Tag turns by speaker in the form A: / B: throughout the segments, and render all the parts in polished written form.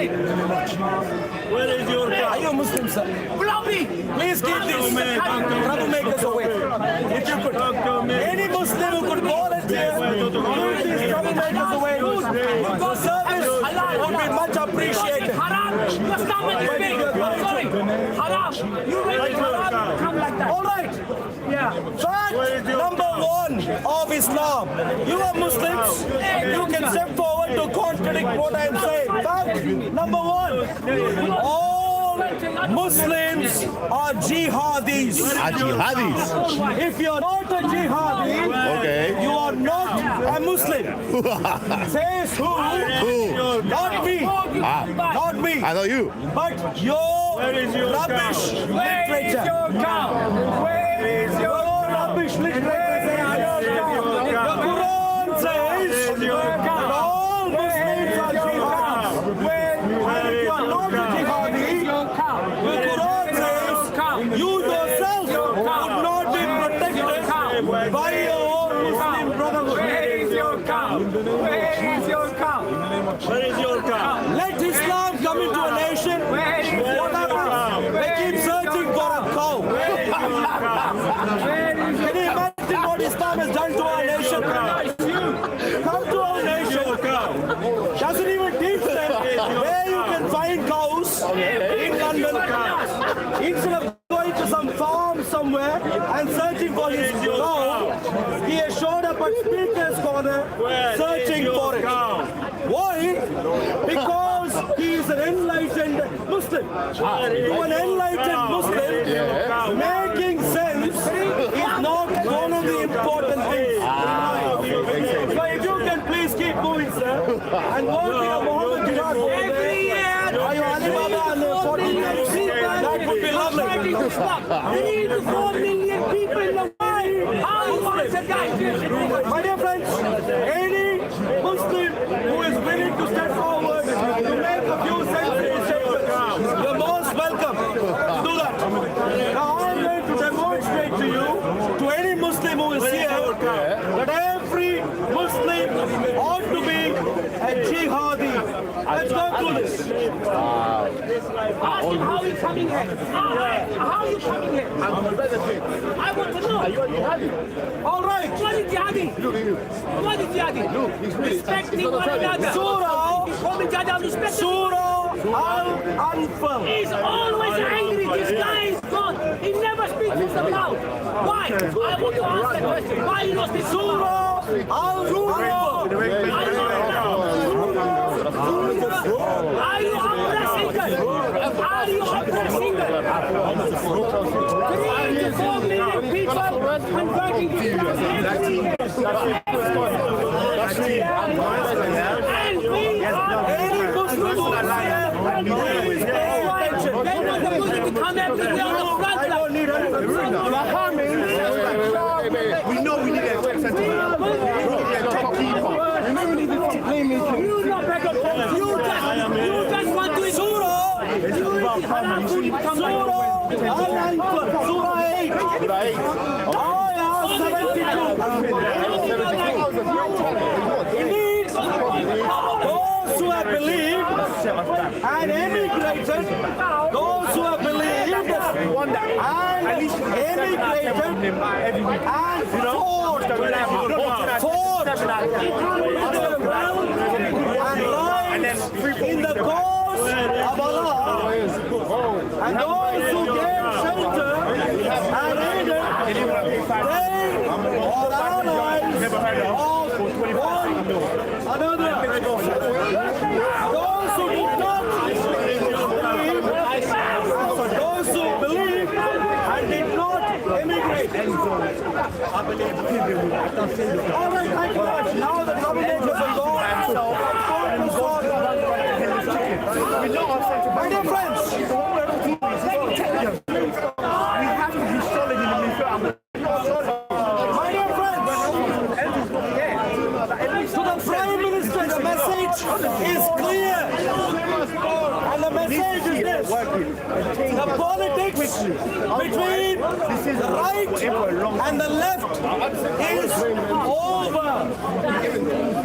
A: Hey!
B: Where is your car?
C: Are you a Muslim, sir?
A: Bloody!
C: Please keep these troublemakers away. If you could, any Muslim who could volunteer, keep these troublemakers away. Your service would be much appreciated.
A: Haram! You're stopping me! Sorry! Haram! You make haram come like that.
C: All right.
A: Yeah.
C: Fact number one of Islam. You are Muslims. You can step forward to contradict what I am saying. Fact number one. All Muslims are jihadis.
D: Jihadis.
C: If you are not a jihadi,
D: Okay.
C: you are not a Muslim. Says who?
D: Who?
C: Not me. Not me.
D: I know you.
C: But your rubbish literature.
A: Where is your
C: Rubbish literature. The Quran says that all Muslims are jihadis. And if you are not a jihadi, the Quran says you yourself would not be protected by your Muslim brotherhood.
A: Where is your cow? Where is your cow?
B: Where is your car?
C: Let Islam come into a nation. What happens? They keep searching for a cow. Can you imagine what Islam has done to our nation? Come to our nation. Doesn't even teach them where you can find cows in London. Instead of going to some farm somewhere and searching for his cow, he has showed up at Speaker's Corner searching for it. Why? Because he is an enlightened Muslim. To an enlightened Muslim, making sense is not one of the important things. So if you can please keep moving, sir, and go to your Muhammad Jihad
A: Every year,
C: are you Alibaba and the 14 that would be lovely.
A: we need 4 million people in the world. How you want to die?
C: My dear friends, any Muslim who is willing to step forward to make a few sentences, you're most welcome to do that. Now I'm going to demonstrate to you, to any Muslim who is here, that every Muslim ought to be a jihadi. Let's go through this.
A: Ask him how are you coming here? How are you coming here? I want to know.
C: All right.
A: What is jihadi? What is jihadi? Respecting one another.
C: Surah,
A: Call me jihadi, I'm respecting.
C: Surah Al-Anfal.
A: He's always angry. This guy is gone. He never speaks with the mouth. Why? I want to ask that question. Why you not speak
C: Surah Al-Anfal.
A: Are you oppressing us? Are you oppressing us? 3 to 4 million people converting to Islam every year. And we are
C: Any Muslim who is here,
A: They want the Muslim to come after the on the front line.
D: We know we need a top keeper.
A: You not back up. You just want to
C: Surah Al-Anfal, Surah 8, Ayah 72. Indeed, those who have believed and emigrated, those who have believed and emigrated and fought with their wealth and lives in the cause of Allah, and those who gave shelter and aided, they are allies of one another. Those who did not believe, those who believed and did not emigrate. All right, thank you much. Now the troublemakers are gone. My dear friends, we have to be solid in the my dear friends, to the Prime Minister, the message is clear. And the message is this: the politics between the right and the left is over.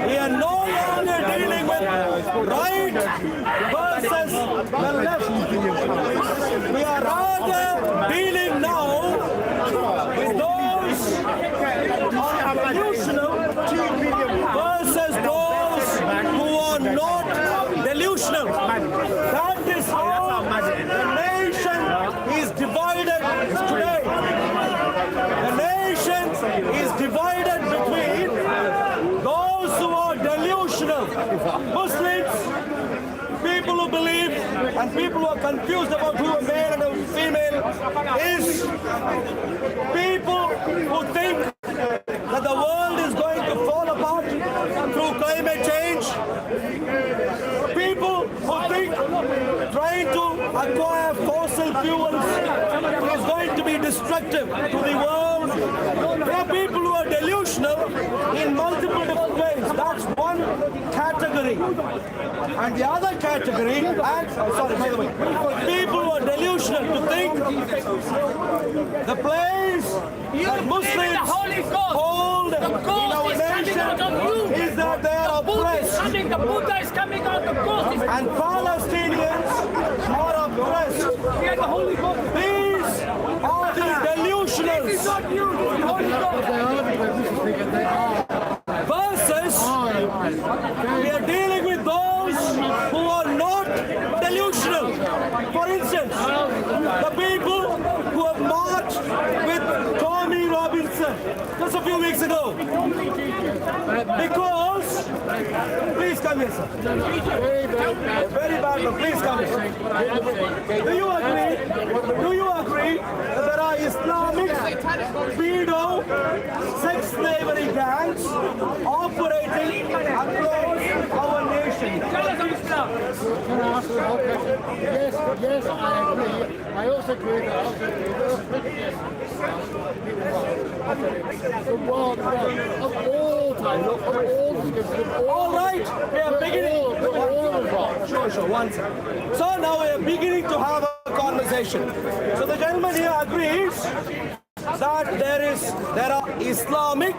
C: We are no longer dealing with right versus That is how the nation is divided today. The nation is divided between those who are delusional, Muslims, people who believe, and people who are confused about who a male and a female is, people who think that the world is going to fall apart through climate change, people who think trying to acquire fossil fuels is going to be destructive to the world. There are people who are delusional in multiple different ways. That's one category. And the other category, people who are delusional to think the place that Muslims hold in our nation is that they are oppressed.
A: The Buddha is coming out of ghost.
C: And Palestinians are oppressed. These are the delusionals. Versus, we are dealing with those who are not delusional. For instance, the people who have marched with Tommy Robinson just a few weeks ago. Because, please come here, sir. Very bad, but please come here. Do you agree that there are Islamic pedo sex slavery gangs operating across our nation?
D: Yes, I agree. I also agree that the world of all time, of all
C: All right, we are beginning. Sure, one second. So now we are beginning to have a conversation. So the gentleman here agrees that there are Islamic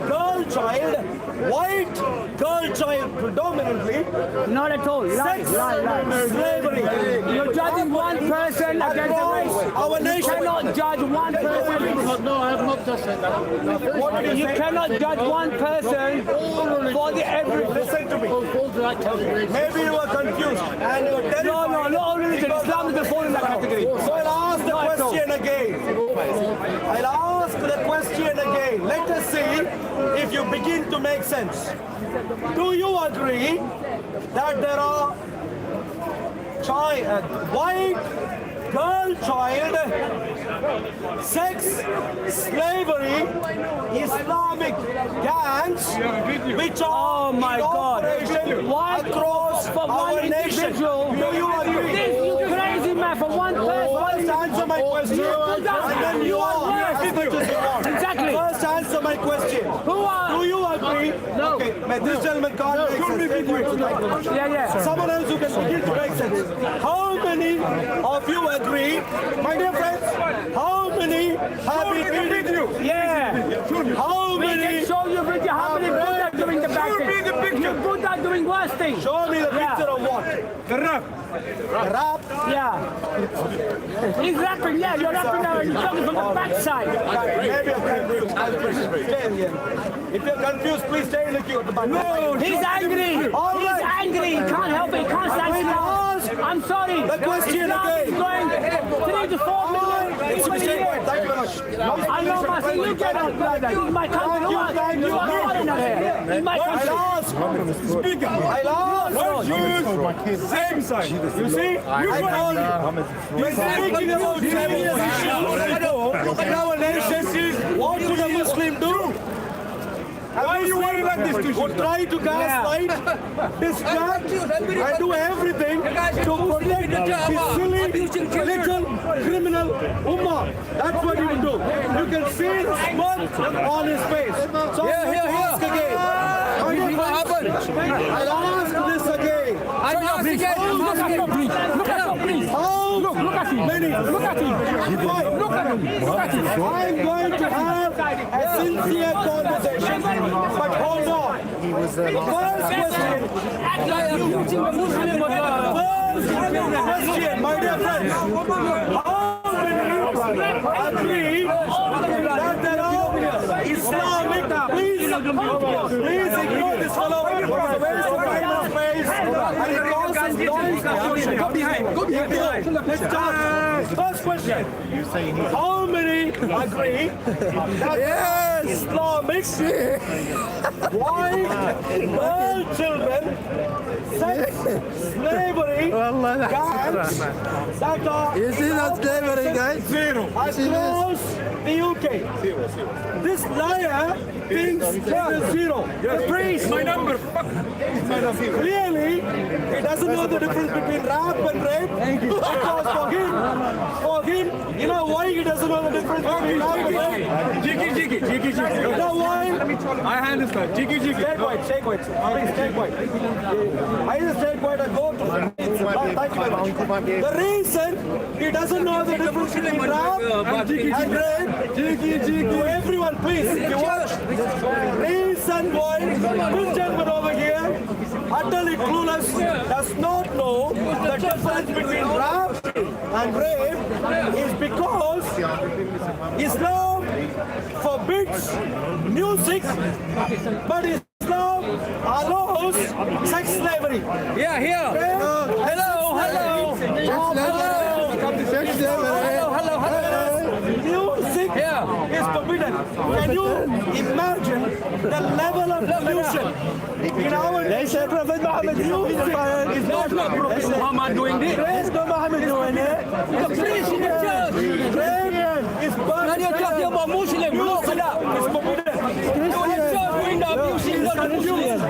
C: girl child, white girl child predominantly.
A: Not at all. Lie.
C: Slavery.
A: You're judging one person against the race.
C: Our nation.
A: You cannot judge one person.
D: No, I have not just said that.
A: You cannot judge one person for the every.
C: Listen to me. Maybe you are confused and you are terrified.
A: No, not all religion. Islam doesn't fall in that category.
C: So I'll ask the question again. I'll ask the question again. Let us see if you begin to make sense. Do you agree that there are white girl child sex slavery Islamic gangs which are in operation across our nation? Do you agree?
A: You crazy man, for one person.
C: First answer my question and then you are as much as you want.
A: Exactly.
C: First answer my question. Do you agree?
A: No.
C: Okay, this gentleman can't make sense.
A: Yeah.
C: Someone else who can begin to make sense. How many of you agree, my dear friends, how many have been with you?
A: Yeah.
C: How
A: We
C: many?
A: can show you video how many Buddha doing the bad thing. You Buddha doing worse things.
C: Show me the picture of what?
B: The rap.
C: Rap?
A: Yeah. He's rapping, yeah, you're rapping now, you're talking from the backside.
C: Maybe I'm confused. Stay here. If you're confused, please stay in the queue at the back.
A: No, he's angry.
C: All
A: He's
C: right.
A: angry. He can't help it. He can't stand still. I'm sorry.
C: The question
A: Islam
C: again.
A: is going 3 to 4 million.
C: Excuse me. Thank you very much.
A: I know my you get out, brother. This is my country. You are foreigner here. This is my country.
C: I'll ask. Speaker. I'll ask.
B: Same side.
C: You see? We're speaking about serious issues. In our nation, what should a Muslim do?
B: Why you worry like this to
C: Would try to gaslight, distract, and do everything to protect the silly little criminal ummah. That's what he would do. You can see the smirk on his face. So I'll ask again. I'll ask this again. I'm going to have a sincere conversation. But hold on. First question, my dear friends. How many agree that there are Islamic, please Please ignore this fellow. It's a waste of time and space. And it causes noise.
B: Go behind.
C: Let's start. First question. How many agree that Islamic white girl children, sex, slavery, gangs that are
D: You see that slavery, guys?
C: across the UK? This liar thinks there is zero. The priest,
B: My number.
C: clearly, he doesn't know the difference between rap and rape. Because for him, you know why he doesn't know the difference between rap and rape?
B: Jiggy.
C: You know why?
B: I understand. Jiggy.
C: Stay quiet. Please stay quiet. I just stay quiet and go to thank you very much. The reason he doesn't know the difference between rap and rape, to everyone, please, if you watch, reason why this gentleman over here, utterly clueless, does not know the difference between rap and rape is because Islam forbids music, but Islam allows sex slavery.
B: Yeah, here. Hello.
C: Music is forbidden. Can you imagine the level of pollution in our nation? Prophet Muhammad is not Prophet
B: Muhammad doing this.
C: There's no Muhammad doing it.
B: The priest in the church.
C: Is
B: Now you're talking about Muslim. Look at that.
C: It's forbidden.
B: The church doing the abusing the Muslims.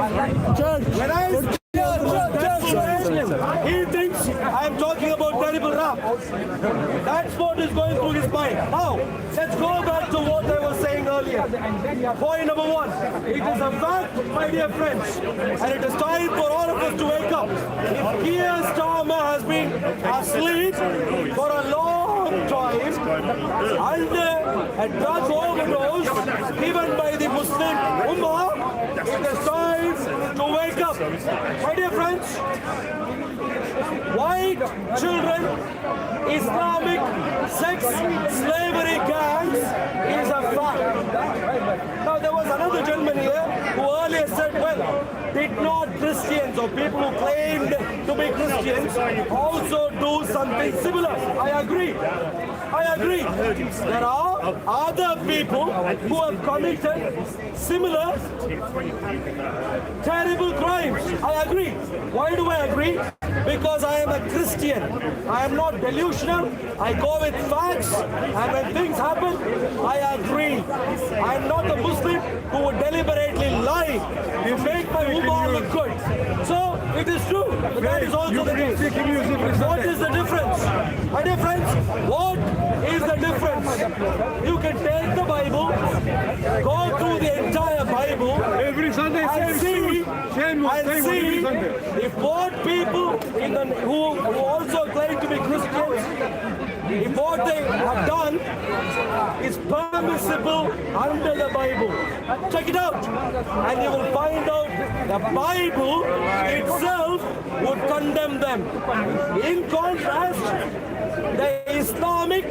C: When I he thinks I'm talking about terrible rap. That's what is going through his mind. Now, let's go back to what I was saying earlier. Point number one. It is a fact, my dear friends, and it is time for all of us to wake up. If Keir Starmer has been asleep for a long time under a drug overdose given by the Muslim Ummah, it is time to wake up. My dear friends, white children, Islamic sex slavery gangs is a fact. Now there was another gentleman here who earlier said, well, did not Christians or people who claimed to be Christians also do something similar? I agree. There are other people who have committed similar terrible crimes. I agree. Why do I agree? Because I am a Christian. I am not delusional. I go with facts, and when things happen, I agree. I am not a Muslim who would deliberately lie to make my ummah look good. So it is true, but that is also the case. What is the difference? My dear friends, what is the difference? You can take the Bible, go through the entire Bible,
B: Every Sunday,
C: and see if what people who also claim to be Christians, if what they have done is permissible under the Bible. Check it out, and you will find out the Bible itself would condemn them. In contrast, the Islamic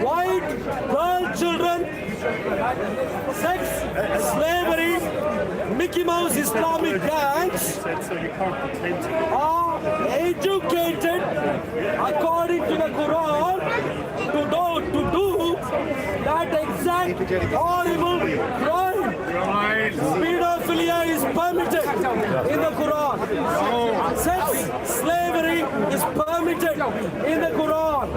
C: white girl children, sex, slavery, Mickey Mouse Islamic gangs are educated according to the Quran to do that exact horrible crime. Pedophilia is permitted in the Quran. Sex slavery is permitted in the Quran.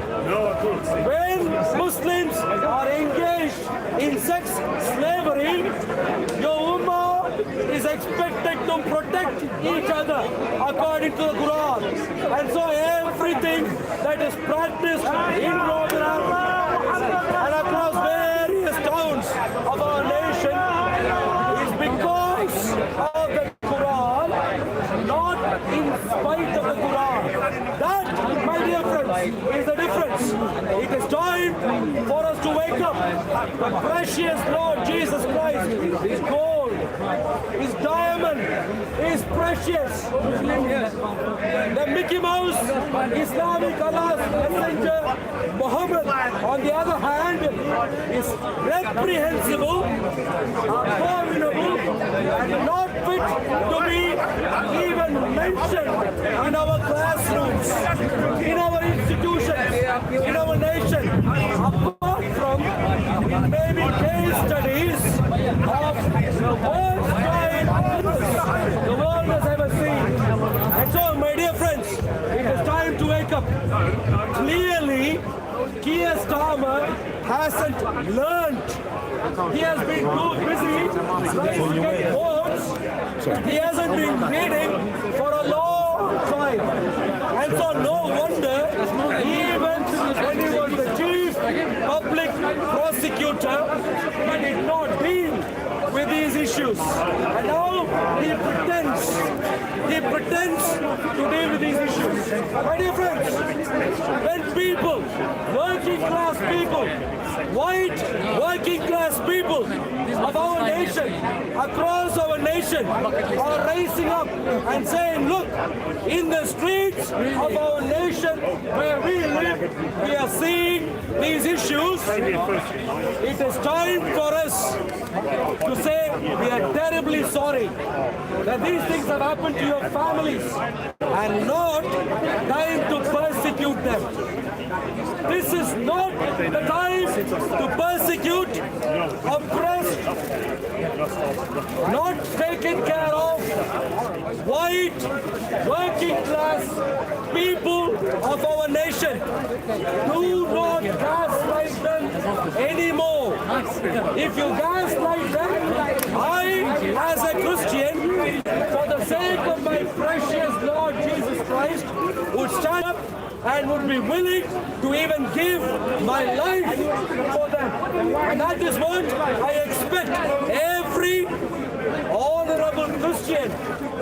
C: When Muslims are engaged in sex slavery, your ummah is expected to protect each other according to the Quran. And so everything that is practiced in Northern Africa and across various towns of our nation is because of the Quran, not in spite of the Quran. That, my dear friends, is the difference. It is time for us to wake up. The precious Lord Jesus Christ is called His diamond is precious. The Mickey Mouse, Islamic Allah's messenger, Muhammad, on the other hand, is reprehensible, abominable, and not fit to be even mentioned in our classrooms, in our institutions, in our nation, apart from maybe case studies of the worst crime the world has ever seen. And so, my dear friends, it is time to wake up. Clearly, Keir Starmer hasn't learned. He has been too busy trying to get votes. He hasn't been reading for a long time. And so no wonder, even when he was the chief public prosecutor, he did not deal with these issues. And now he pretends to deal with these issues. My dear friends, when people, working class people, white working class people of our nation, across our nation, are rising up and saying, look, in the streets of our nation where we live, we are seeing these issues. It is time for us to say we are terribly sorry that these things have happened to your families and not time to persecute them. This is not the time to persecute, oppressed, not taken care of, white, working class people of our nation. Do not gaslight them anymore. If you gaslight them, I, as a Christian, for the sake of my precious Lord Jesus Christ, would stand up and would be willing to even give my life for them. And that is what I expect every honorable Christian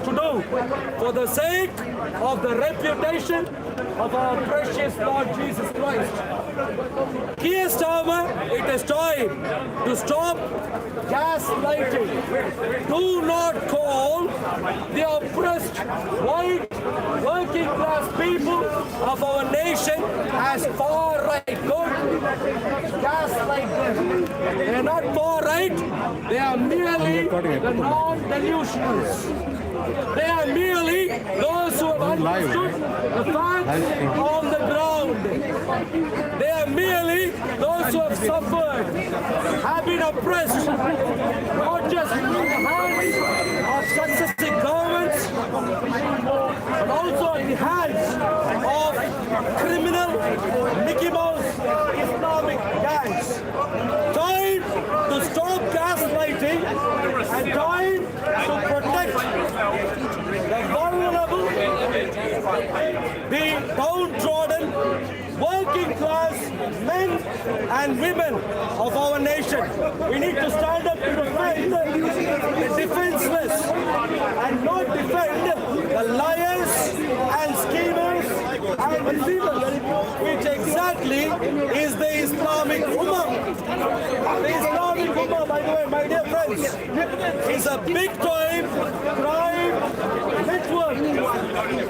C: to do for the sake of the reputation of our precious Lord Jesus Christ. Keir Starmer, it is time to stop gaslighting. Do not call the oppressed white working class people of our nation as far right. Don't gaslight them. They are not far right. They are merely the non-delusionals. They are merely those who have understood the facts on the ground. They are merely those who have suffered, have been oppressed, not just in the hands of successive governments, but also in the hands of criminal Mickey Mouse Islamic gangs. Time to stop gaslighting and time to protect the vulnerable, the downtrodden, working class men and women of our nation. We need to stand up to defend the defenseless and not defend the liars and schemers and deceivers, which exactly is the Islamic Ummah. The Islamic Ummah, by the way, my dear friends, is a big-time crime network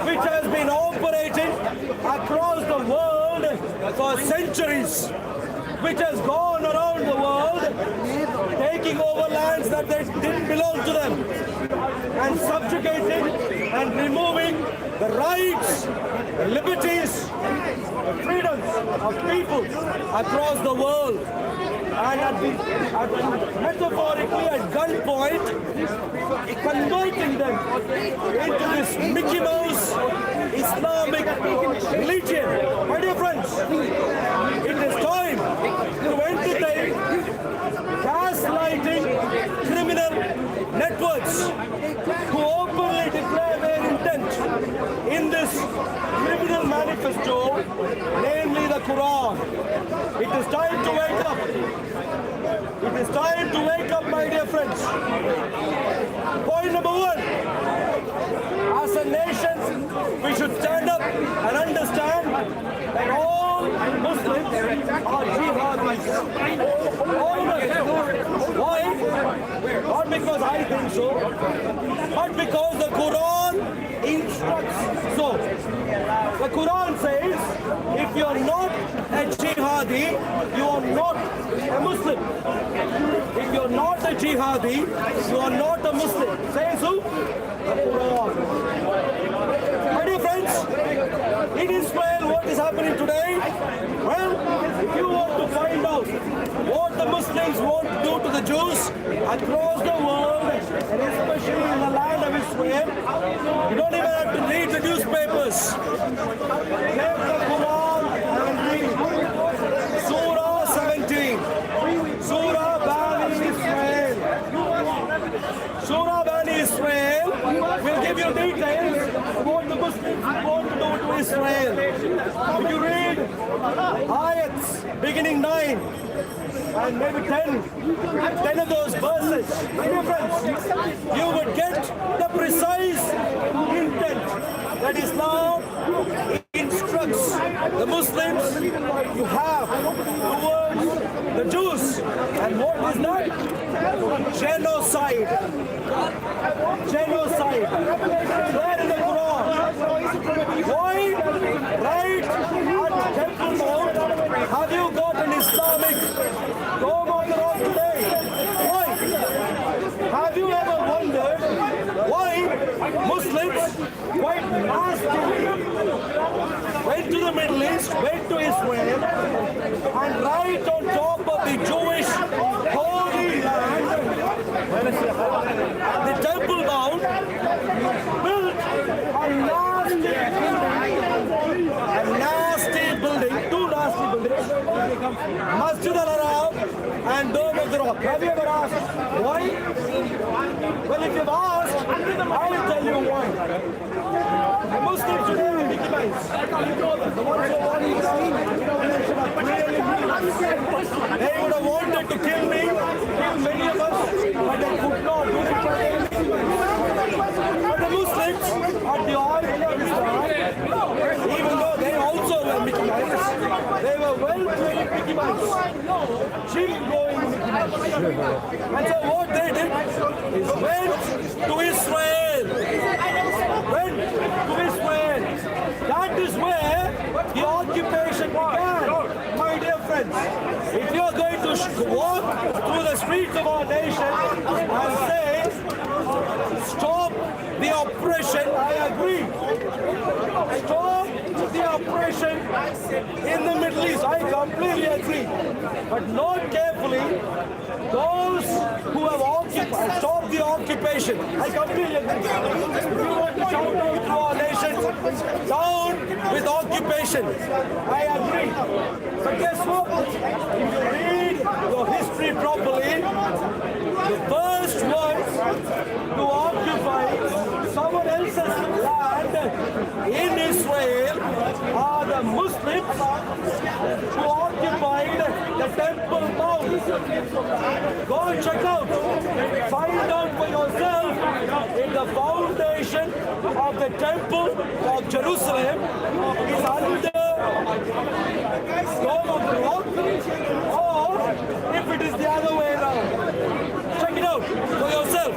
C: which has been operating across the world for centuries, which has gone around the world taking over lands that didn't belong to them and subjugating and removing the rights, the liberties, the freedoms of people across the world. And metaphorically at gunpoint, converting them into this Mickey Mouse Islamic religion. My dear friends, it is time to entertain gaslighting criminal networks who openly declare their intent in this criminal manifesto, namely the Quran. It is time to wake up. It is time to wake up, my dear friends. Point number one, as a nation, we should stand up and understand that all Muslims are jihadis. Why? Not because I think so, but because the Quran instructs so. The Quran says, if you are not a jihadi, you are not a Muslim. If you are not a jihadi, you are not a Muslim. Says who? The Quran. My dear friends, in Israel, what is happening today? Well, if you want to find out what the Muslims want to do to the Jews across the world, and especially in the land of Israel, you don't even have to read the newspapers. Take the Quran and read Surah 17, Surah Bani Israel. Surah Bani Israel will give you details of what the Muslims want to do to Israel. If you read ayats beginning 9 and maybe 10 of those verses, my dear friends, you would get the precise intent that Islam instructs the Muslims to have towards the Jews. And what is that? Genocide. Genocide. There in the Quran. Why? Right at Temple Mount, have you got an Islamic dome on the road today? Why? Have you ever wondered why Muslims quite nastily went to the Middle East, went to Israel, and right on top of the Jewish holy land, the Temple Mount, built a nasty building, two nasty buildings, Masjid al-Haram and Dome of the Rock. Have you ever asked why? Well, if you've asked, I will tell you why. The Muslims today are victimized. The ones who want they would have wanted to kill me, kill many of us, but they could not do it. But the Muslims at the origin of Islam, even though they also were victimized, they were well-trained victimized, cheap-going victimized. And so what they did is went to Israel. Went to Israel. That is where the occupation began, my dear friends. If you are going to walk through the streets of our nation and say, stop the oppression, I agree. Stop the oppression in the Middle East, I completely agree. But note carefully, those who have occupied, stop the occupation, I completely agree. If you want to shout out to our nation, down with occupation, I agree. But guess what? If you read your history properly, the first ones to occupy someone else's land in Israel are the Muslims who occupied the Temple Mount. Go and check out. Find out for yourself if the foundation of the Temple of Jerusalem is under Dome of the Rock or if it is the other way around. Check it out for yourself.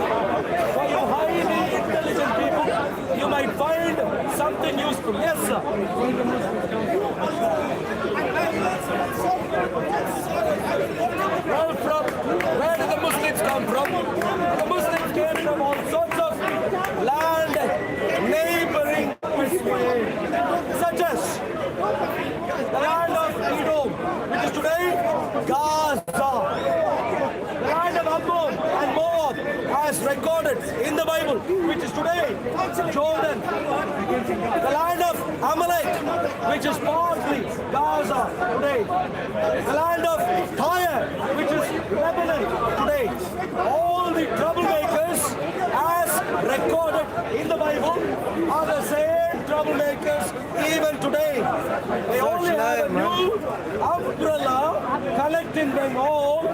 C: For you highly intelligent people, you might find something useful. Yes, sir. Well, where did the Muslims come from? The Muslims came from all sorts of land neighboring Israel, such as the land of Edom, which is today Gaza. The land of Ammon and Moab, as recorded in the Bible, which is today Jordan. The land of Amalek, which is partly Gaza today. The land of Tyre, which is Lebanon today. All the troublemakers, as recorded in the Bible, are the same troublemakers even today. They only have a new umbrella connecting them all,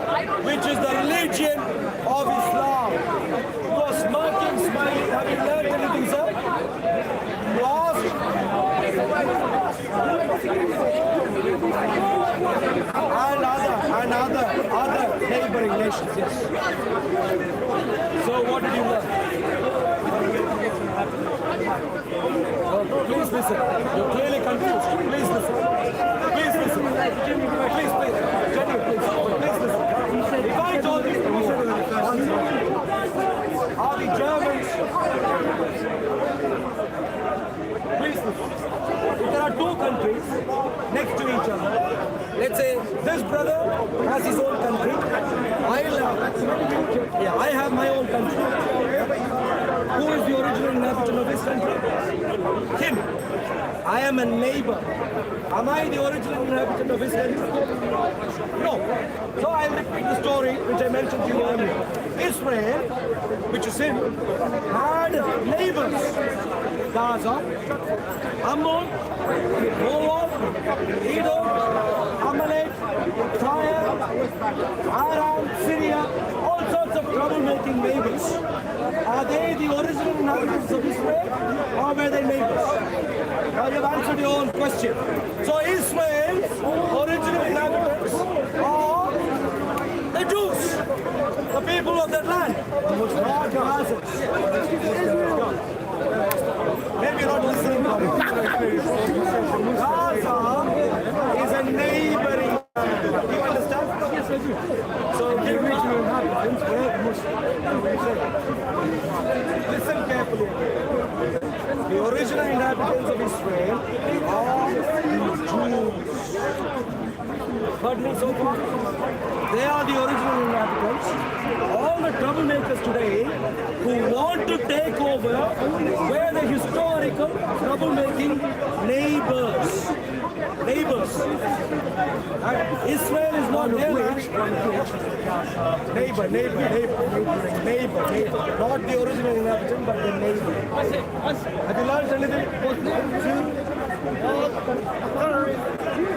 C: which is the religion of Islam. You are smirking, smiling. Have you learned anything, sir? You asked? and other neighboring nations. Yes. So what did you learn? Please listen. You're clearly confused. Please listen. Please listen. Please. Jenny, please. Please listen. If I told you, are the Germans? Please listen. If there are two countries next to each other, let's say this brother has his own country, I have my own country. Who is the original inhabitant of this country? Him. I am a neighbor. Am I the original inhabitant of his country? No. So I'll repeat the story which I mentioned to you earlier. Israel, which is him, had neighbors. Gaza, Ammon, Moab, Edom, Amalek, Tyre, Aram, Syria, all sorts of troublemaking neighbors. Are they the original inhabitants of Israel, or were they neighbors? Now you've answered your own question. So Israel's original inhabitants are the Jews, the people of that land, not Gazans. Maybe you're not listening. Gaza is a neighboring. Do you understand? Yes, I do. So the original inhabitants were Muslims. Listen carefully. The original inhabitants of Israel are Jews. Heard me so far? They are the original inhabitants. All the troublemakers today who want to take over were the historical troublemaking neighbors. And Israel is not their land. Neighbor. Not the original inhabitant, but the neighbor. Have you learned anything?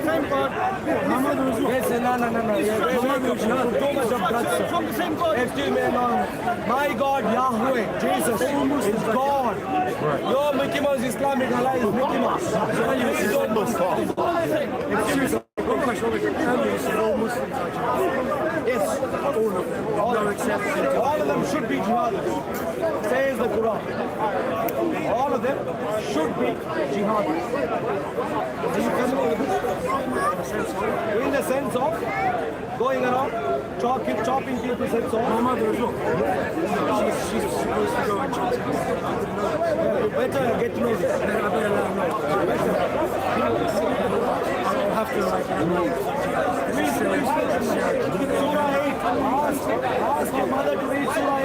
C: Same God. Yes, no. Too much of God, sir. From the same God. Excuse me, no. My God, Yahweh, Jesus, is God. Your Mickey Mouse Islamic ally is Mickey Mouse. Excuse me, sir. One question. All Muslims are jihadists. Yes. All of them should be jihadists. Says the Quran. All of them should be jihadists. Are you familiar with this? In the sense of going around, chopping people's heads off. My mother as well. She's supposed to go and chop. Better get to know this. I better let her know. I'll have to please. Surah 8. Ask your mother to read Surah 8.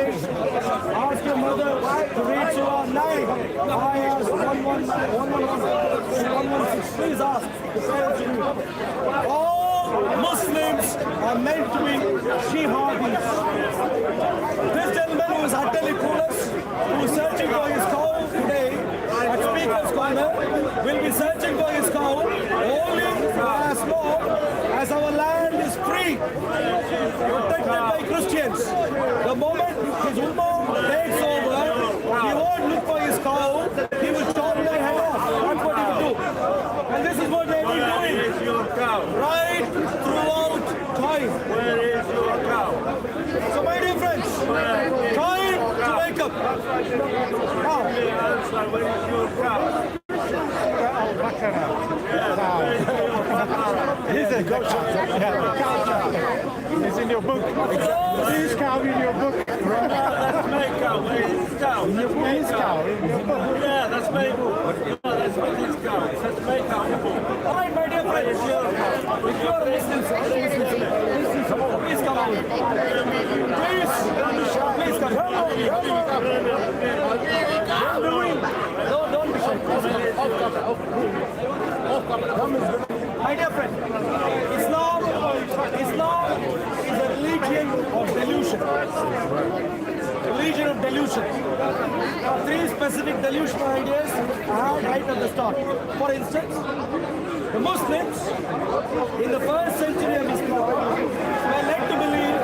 C: Ask your mother to read Surah 9. Ayahs 116. Please ask the parents to read. All Muslims are meant to be jihadis. This gentleman who is utterly clueless, who is searching for his cow today at Speaker's Corner, will be searching for his cow only as long as our land is free, protected by Christians. The moment his ummah takes over, he won't look for his cow, he will chop their head off. That's what he will do. And this is what they will be doing. Where is your cow? Right throughout time. Where is your cow? So my dear friends, time to wake up. Now, where is your cow?
D: He's a gotcha. It's in your book. His cow in your book.
C: That's my cow. Where is his cow?
D: His cow in your book.
C: Yeah, that's my book. That's my cow. That's my cow. All right, my dear friends. If you are listening, please come on. Please come on. Don't be shy. My dear friend, Islam is a religion of delusion. Religion of delusion. Three specific delusional ideas I had right at the start. For instance, the Muslims in the first century of Islam were led to believe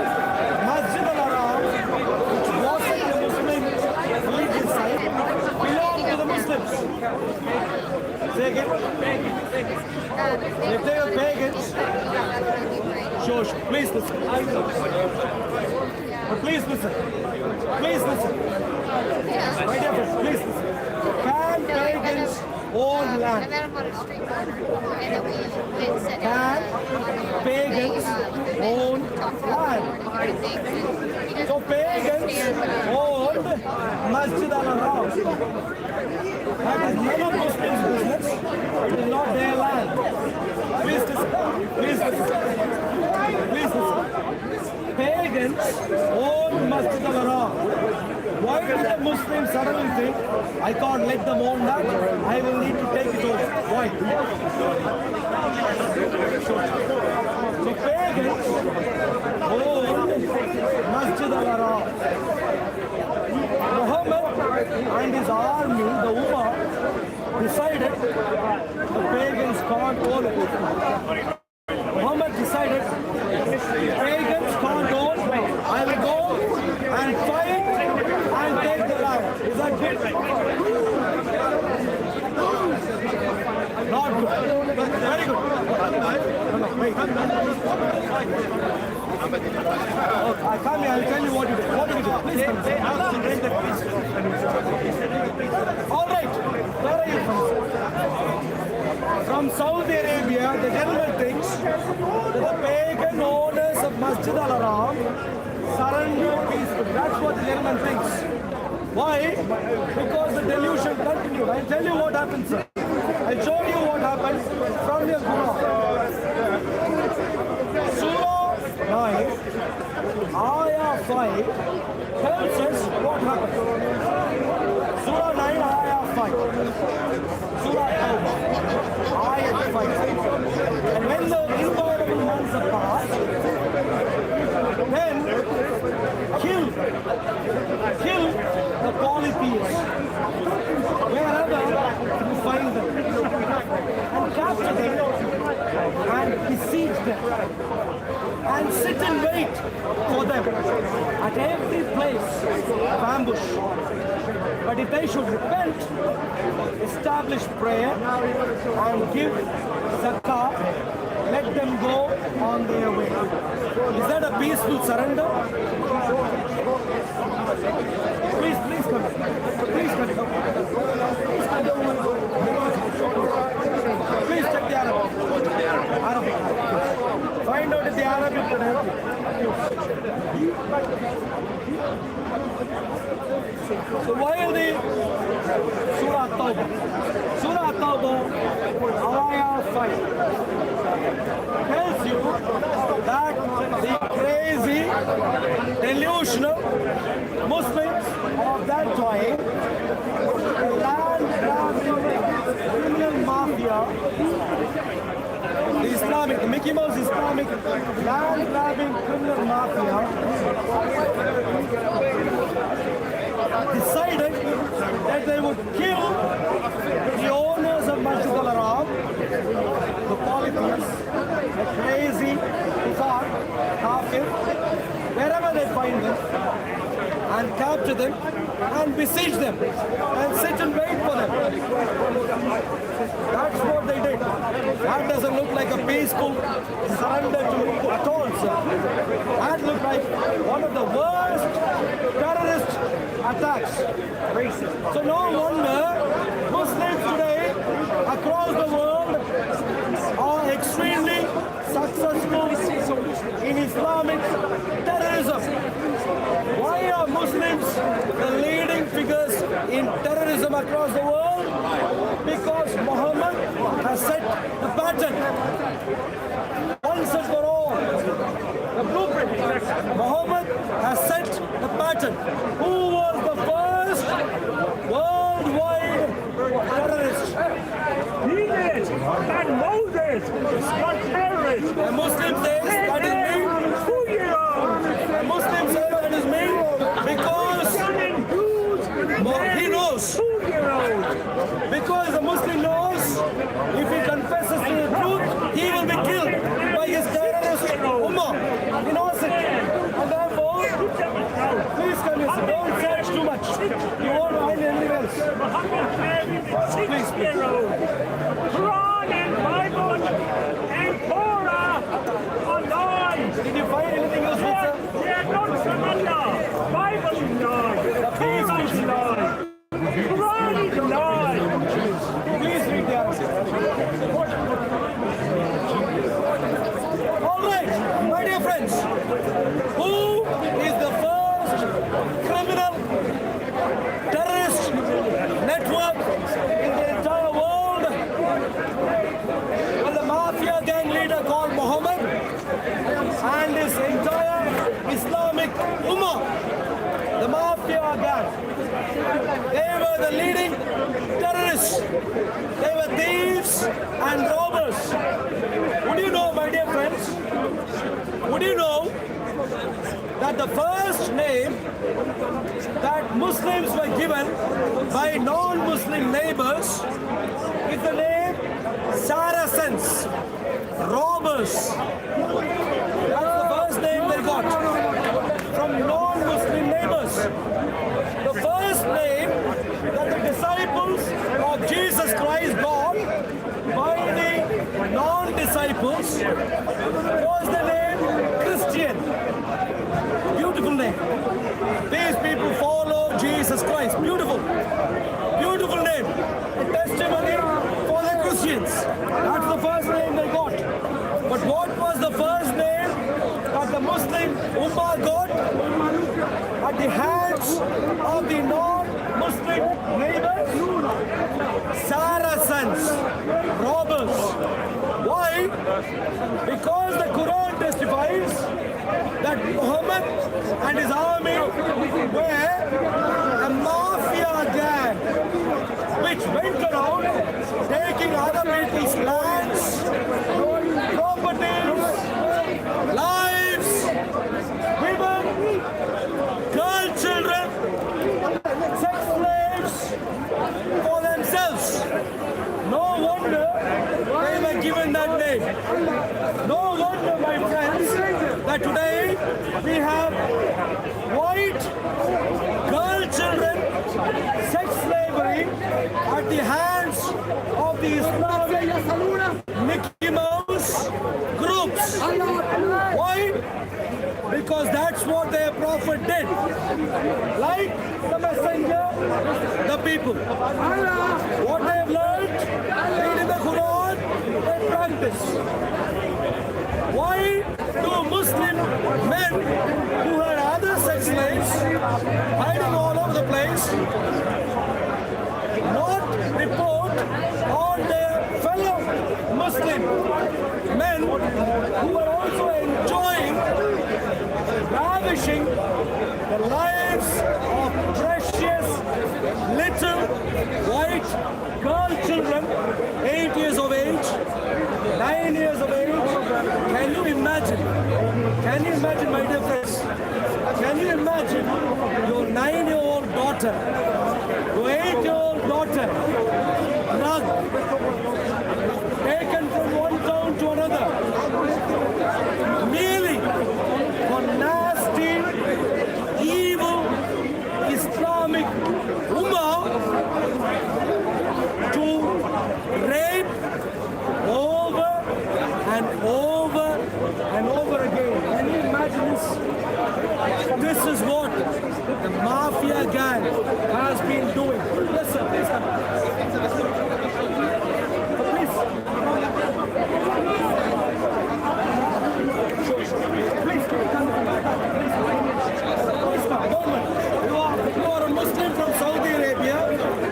C: Masjid al-Haram, which wasn't the Muslim religious site, belonged to the Muslims. Say again. If they are pagans, sure. Please listen. But please listen. Please listen. My dear friends, please listen. Can pagans own land? Can pagans own land? So pagans owned Masjid al-Haram. That is none of Muslims' business. It is not their land. Please listen. Please listen. Please listen. Pagans own Masjid al-Haram. Why did the Muslims suddenly think, I can't let them own that, I will need to take it over? Why? So pagans own Masjid al-Haram. Muhammad and his army, the Ummah, decided the pagans can't own it. Muhammad decided pagans can't own, I will go and fight and take the land. Is that good? Not good. Very good. No, wait. I come here, I'll tell you what you do. What do we do? Please come. All right. Where are you from? From Saudi Arabia, the gentleman thinks that the pagan owners of Masjid al-Haram surrender peacefully. That's what the gentleman thinks. Why? Because the delusion continued. I'll tell you what happened, sir. I'll show you what happened from your Quran. Surah 9, Ayah 5 tells us what happened. Surah 9, Ayah 5. Surah 9, Ayah 5. And when the intolerable months are passed, then kill the polytheists wherever you find them, and capture them and besiege them and sit and wait for them at every place of ambush. But if they should repent, establish prayer and give zakah, let them go on their way. Is that a peaceful surrender? Please come. Please come. Please check the Arabic. Find out if the Arabic can help you. So while the Surah Tawbah, Ayah 5 tells you that the crazy, delusional Muslims of that time, the land-grabbing criminal mafia, the Islamic, the Mickey Mouse Islamic land-grabbing criminal mafia decided that they would kill the owners of Masjid al-Haram, the polytheists, the crazy, kafir, wherever they find them, and capture them and besiege them and sit and wait for them. That's what they did. That doesn't look like a peaceful surrender to me at all, sir. That looked like one of the worst terrorist attacks. So no wonder Muslims today across the world are extremely successful in Islamic terrorism. Why are Muslims the leading figures in terrorism across the world? Because Muhammad has set the pattern once and for all. The blueprint. Muhammad has set the pattern. Who was the first worldwide terrorist?
E: He did! And Moses was terrorist!
C: The Muslims say that is me.
E: 2-year-old!
C: The Muslims say that is me because he knows.
E: 2-year-old!
C: Because the Muslim knows if he confesses to the truth, he will be killed by his terrorist ummah. He knows it. And therefore, please come here. Don't search too much. You won't find anything else.
E: Muhammad married a 6-year-old!
C: were the leading terrorists. They were thieves and robbers. Would you know, my dear friends, would you know that the first name that Muslims were given by non-Muslim neighbors is the name Saracens, robbers. That's the first name they got from non-Muslim neighbors. The first name that the disciples of Jesus Christ got by the non-disciples was the name Christian. Beautiful name. These people follow Jesus Christ. Beautiful. Beautiful name. A testimony for the Christians. That's the first name they got. But what was the first name that the Muslim Ummah got at the hands of the non-Muslim neighbors? Saracens, robbers. Why? Because the Quran testifies that Muhammad and his army were a mafia gang which went around taking other people's lands, properties, lives, women, girl children, sex slaves for themselves. No wonder they were given that name. No wonder, my friends, that today we have white girl children, sex slavery at the hands of the Islamic Mickey Mouse groups. Why? Because that's what their prophet did. Like the messenger, the people. What they have learned, read in the Quran, they practice. Why do Muslim men who had other sex slaves hiding all over the place not report on their fellow Muslim men who are also enjoying, ravishing the lives of precious little white girl children, 8 years of age, 9 years of age? Can you imagine? Can you imagine, my dear friends? Can you imagine your 9-year-old daughter, your 8-year-old daughter, drugged, taken from one town to another, merely for nasty, evil Islamic Ummah to rape over and over and over again? Can you imagine this? This is what the mafia gang has been doing. Listen, please come. Please. Please come. Please come. You are a Muslim from Saudi Arabia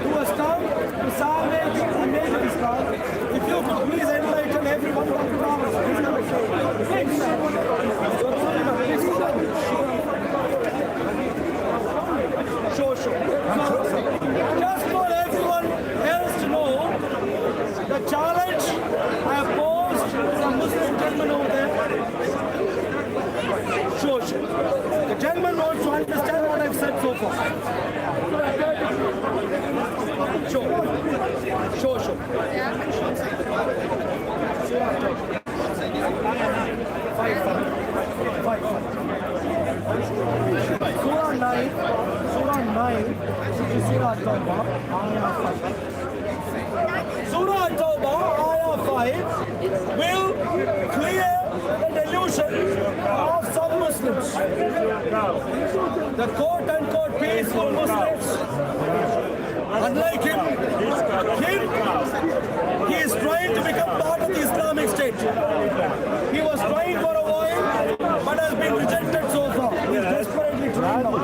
C: who has come to salvage the name of Islam. If you could please enlighten everyone who comes. Please come. Please. Sure. Just for everyone else to know, the challenge I have posed to the Muslim gentleman over there. Sure. The gentleman wants to understand what I've said so far. Sure. Surah 9, which is Surah Tawbah, Ayah 5. Surah Tawbah, Ayah 5, will clear the delusion of some Muslims. The quote-unquote peaceful Muslims, unlike him, he is trying to become part of the Islamic State. He was trying for a while, but has been rejected so far. He is desperately trying now.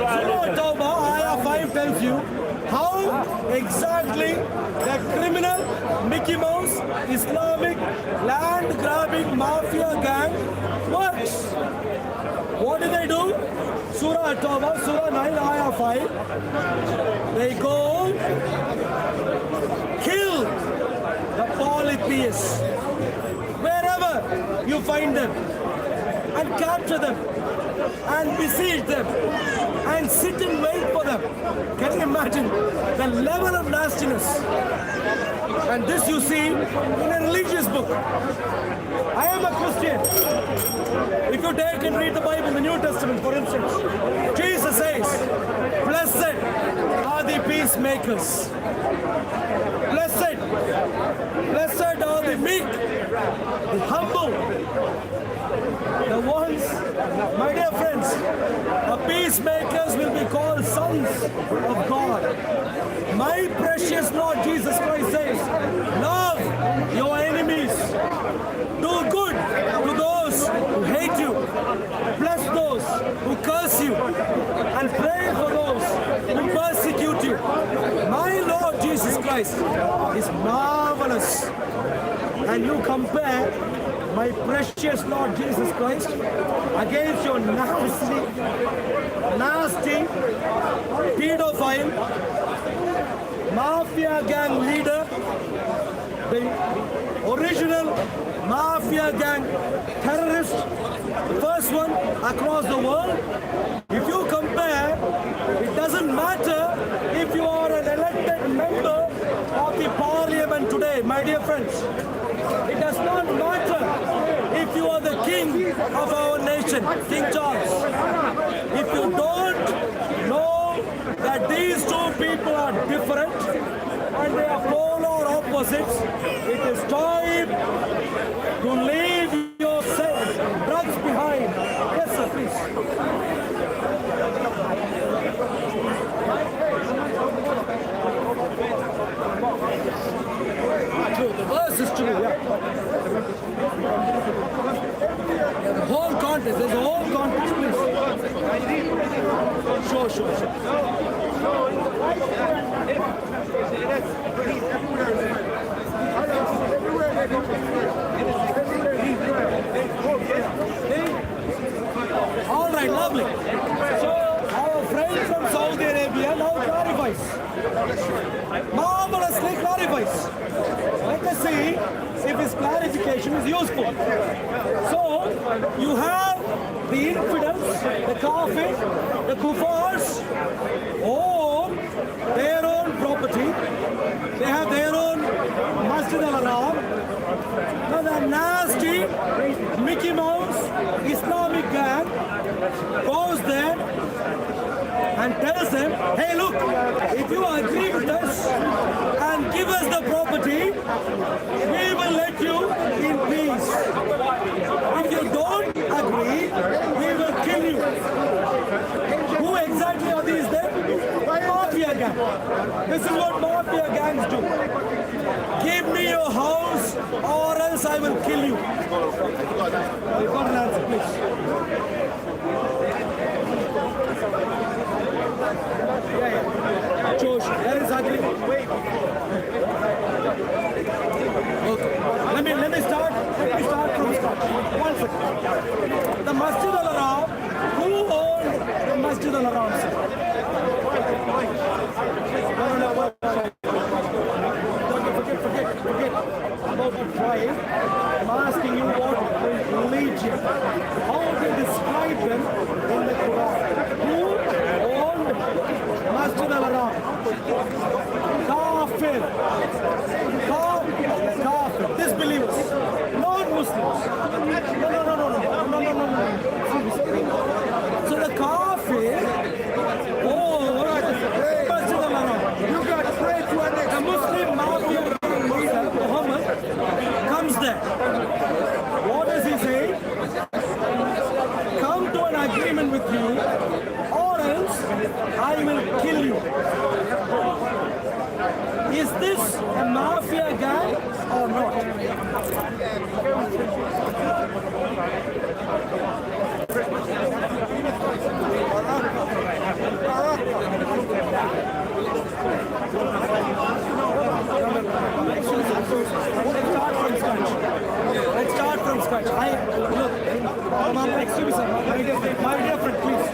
C: Surah Tawbah, Ayah 5 tells you how exactly the criminal Mickey Mouse Islamic land-grabbing mafia gang works. What do? Surah Surah 9, Ayah 5, they go kill the polytheists wherever you find them and capture them and besiege them and sit and wait for them. Can you imagine the level of nastiness? And this you see in a religious book. I am a Christian. If you take and read the Bible, the New Testament, for instance, Jesus says, blessed are the peacemakers. Blessed are the meek, the humble, the ones, my dear friends, the peacemakers will be called sons of God. My precious Lord Jesus Christ says, love your enemies, do good to those who hate you, bless those who curse you, and pray for those who persecute you. My Lord Jesus Christ is marvelous. And you compare my precious Lord Jesus Christ against your nasty pedophile, mafia gang leader, the original mafia gang terrorist, the first one across the world. If you compare, it doesn't matter if you are an elected member of the parliament today, my dear friends. It does not matter if you are the king of our nation, King Charles. If you don't know that these two people are different and they are polar opposites, it is time to leave your drugs behind. Yes, sir, please. True, the verse is true, yeah. The whole context, there's a whole context, please. Sure. All right, lovely. So, our friend from Saudi Arabia now clarifies. Marvelously clarifies. Let us see if his clarification is useful. So, you have the infidels, the kafir, the kuffars, own their own property. They have their own Masjid al-Haram. Now the nasty Mickey Mouse Islamic gang goes there and tells them, hey look, if you agree with us and give us the property, we will let you in peace. If you don't agree, we will kill you. Who exactly are these then? Mafia gang. This is what mafia gangs do. Give me your house or else I will kill you. You've got an answer, please. Yeah. Josh, that is ugly. Okay. Let me start from scratch. 1 second. The Masjid al-Haram, who owned the Masjid al-Haram? Forget about the tribe. I'm asking you what religion. How they describe them in the Quran. Who owned Masjid al-Haram? Kafir. Disbelievers. Non-Muslims. No. So the Kafir owned Masjid al-Haram. You got to pray to an ex. The Muslim mafia leader, Muhammad, comes there. What does he say? Come to an agreement with you, or else I will kill you. Is this a mafia gang or not? Let's start from scratch. Look, excuse me, sir. My dear friend, please.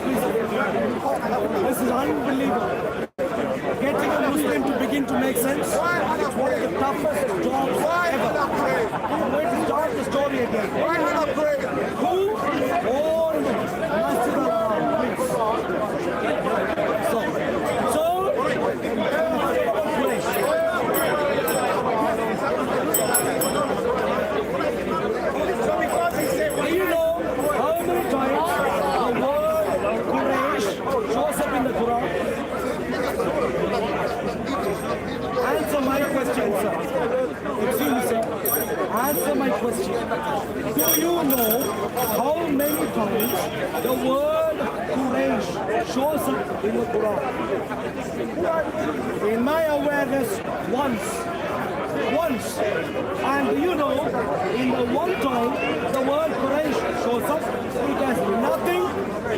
C: Excuse me, sir. Answer my question. Do you know how many times the word Quraysh shows up in the Quran? In my awareness, once. And you know, in the one time the word Quraysh shows up, it has nothing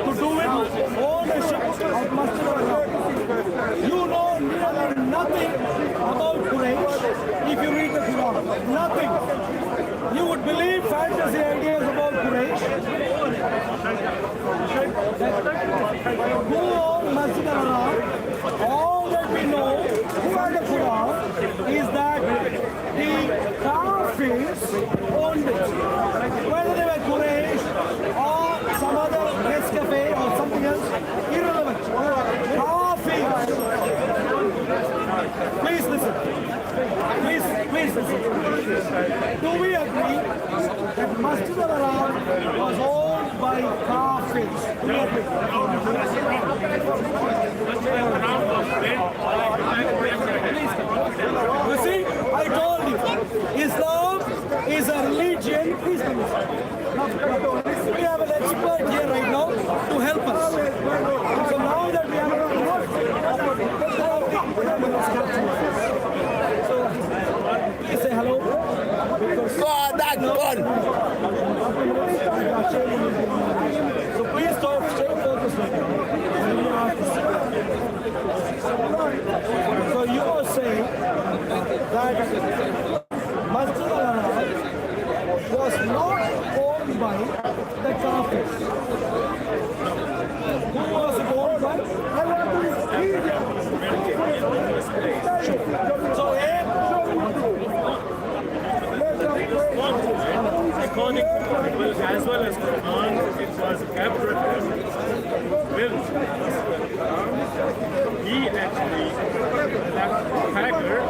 C: to do with ownership of Masjid al-Haram. You know nearly nothing about Quraysh if you read the Quran. Nothing. You would believe fantasy ideas about Quraysh. Who owned Masjid al-Haram? All that we know who had the Quran is that the Kafirs owned it. Whether they were Quraysh or some other Nescafe or something else, irrelevant. Kafirs. Please listen. Please listen. Do we agree that Masjid al-Haram was owned by Kafirs? Do we agree? You see, I told you, Islam is a religion. Please come here. We have an expert here right now to help us. So now that we have so please say hello.
D: God, that gun.
C: So please stay focused. So you are saying that Masjid al-Haram was not owned by the Kafirs. Who was it owned by? So
F: iconic as well as Quran, it was captured will. He actually, that Hagar,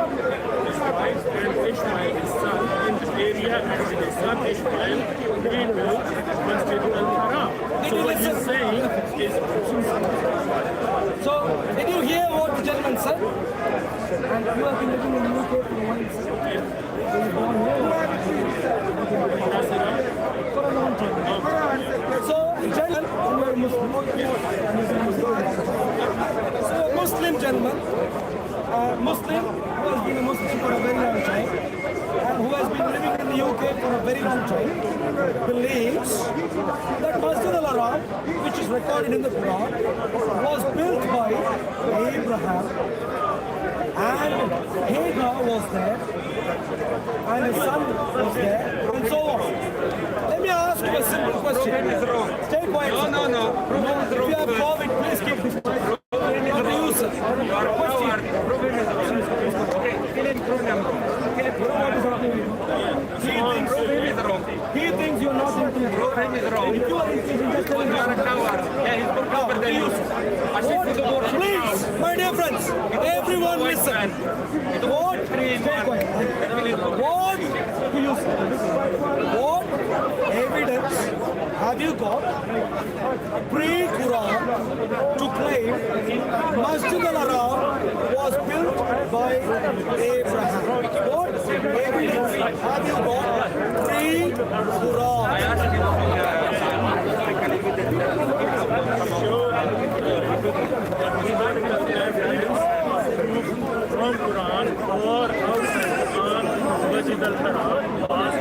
F: his wife, and Ishmael, his son, in the area, and his son Ishmael, he built Masjid al-Haram. So what he's saying is...
C: So, did you hear what the gentleman said? And you have been living in the UK for a long time. So, gentlemen, you are Muslim. So, a Muslim gentleman, Muslim who has been a Muslim for a very long time, and who has been living in the UK for a very long time, believes that Masjid al-Haram, which is recorded in the Quran, was built by Abraham, and Hagar was there, and his son was there, and so on. Let me ask you a simple question. Stay quiet. No. If you have COVID, please keep this quiet. Not you, sir. Question. He thinks you're not into it. If you are into it, just tell him. Please, my dear friends, everyone listen. What evidence have you got pre-Quran to claim Masjid al-Haram was built by Abraham? What evidence have you got pre-Quran?
F: From Quran or outside Quran, Masjid al-Haram was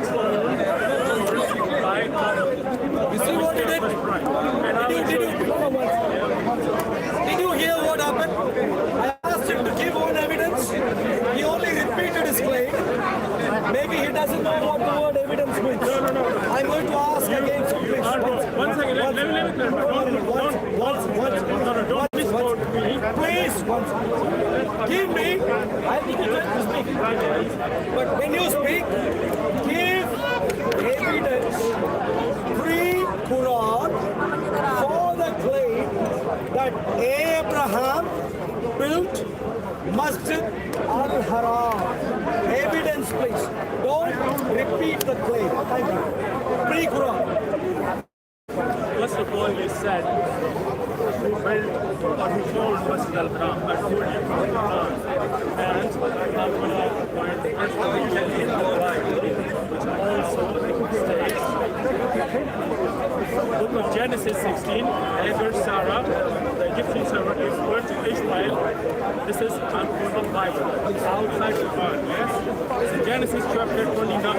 F: by
C: You see what he did? Did you hear what happened? I asked him to give one evidence. He only repeated his claim. Maybe he doesn't know what the word evidence means. I'm going to ask again. So please.
F: One second, let me
C: Please, give me. I'll give you time to speak. But when you speak, give evidence pre-Quran for the claim that Abraham built Masjid al-Haram. Evidence, please. Don't repeat the claim. Thank you. Pre-Quran.
F: First of all, you said who built or who sold Masjid al-Haram. I told you Quran. And I'm going to point book of Genesis 16, Hagar, Sarah, the Egyptian servant, gives birth to Ishmael. This is unquoted Bible. It's outside the Quran, yes? So Genesis chapter 21,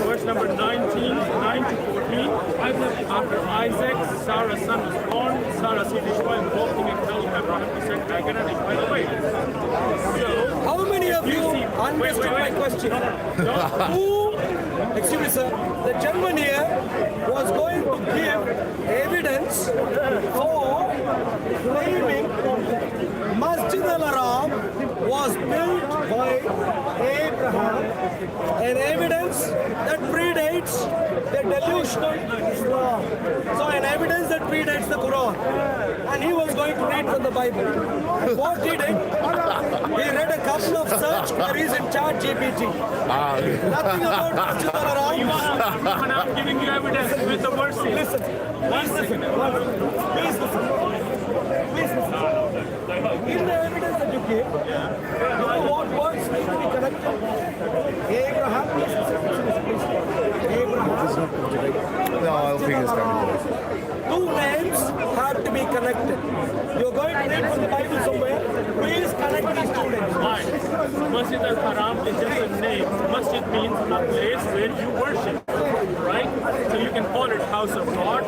F: verse number 19, 9 to 14. After Isaac, Sarah's son was born. Sarah said Ishmael, walking and telling Abraham to send Hagar and Ishmael away. So,
B: How many of you understood my question? Who, excuse me sir, the gentleman here was going to give evidence for claiming Masjid al-Haram was built by Abraham, an evidence that predates the delusion of Islam. So an evidence that predates the Quran. And he was going to read from the Bible. And what he did, he read a couple of search queries in ChatGPT. Nothing about Masjid al-Haram.
F: and I'm giving you evidence with the verses.
B: Listen, please listen. Please listen. Please listen. In the evidence that you give, you know what words need to be connected? Abraham, please listen. Abraham.
D: No, I don't think it's coming.
B: Two names have to be connected. You're going to read from the Bible somewhere. Please connect these two names.
F: Why? Masjid al-Haram is just a name. Masjid means a place where you worship, right? So you can call it house of God.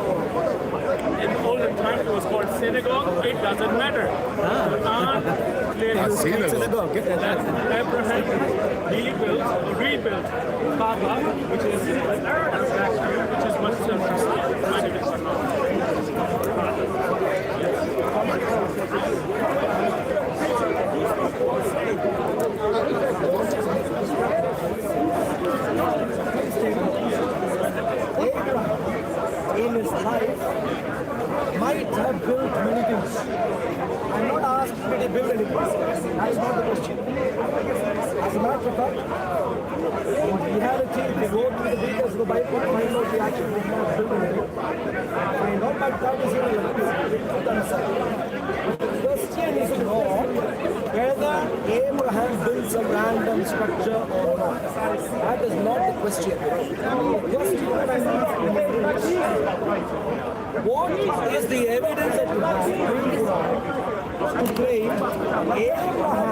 F: In olden times it was called synagogue. It doesn't matter. Quran clearly states that Abraham rebuilt Kaaba, which is Masjid
B: in his life might have built many things. I'm not asked did he build anything. That is not the question. As a matter of fact, he had a team, they go through the details of the Bible to find out he actually did not build anything. Find out, but that is irrelevant. The question is not whether Abraham built some random structure or not. That is not the question. The question that I'm asking is, what is the evidence that you have to claim Abraham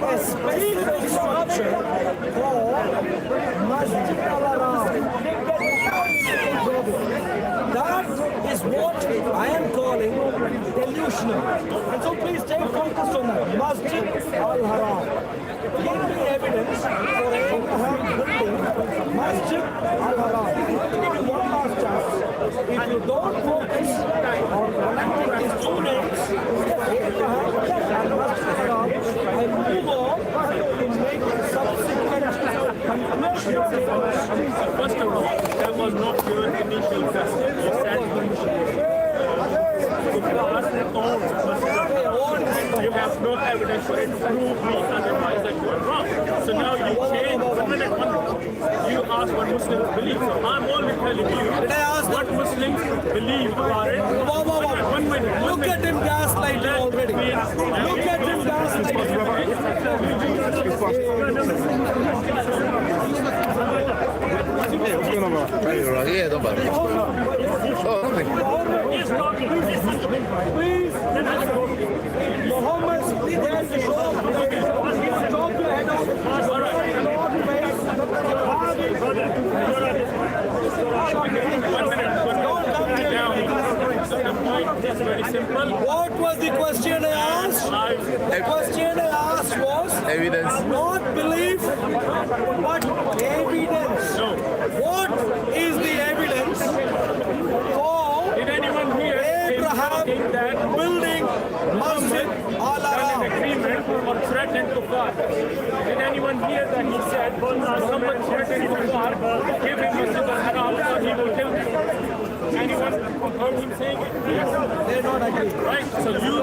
B: a specific structure called Masjid al-Haram? That is what I am calling delusional. And so please stay focused on that. Masjid al-Haram. Give me evidence for Abraham building Masjid al-Haram. Give me one last chance. If you don't focus on connecting these two names, Abraham and Masjid al-Haram, I move on to make subsequent conclusions.
F: First of all, that was not your initial question. You said you have no evidence for it to prove me otherwise that you are wrong. So now you change one minute. You ask what Muslims believe. So I'm only telling you what Muslims believe about it. One minute.
B: Look at him gaslighting already. Look at him gaslighting.
D: Yeah, don't bother.
B: Please, Muhammad, he has to show up. Talk to head of
F: The point is very simple.
B: What was the question I asked? The question I asked was
D: Evidence.
B: not belief, but evidence.
F: No.
B: What is the evidence for
F: Did anyone here
B: Abraham
F: that
B: building Masjid
F: an
B: al-Haram?
F: agreement or threatened Kufar? Did anyone hear that he said someone threatened Kufar, give him Masjid al-Haram or he will kill him? Anyone heard him saying it? Yes.
B: They're not agreeing.
F: Right? So you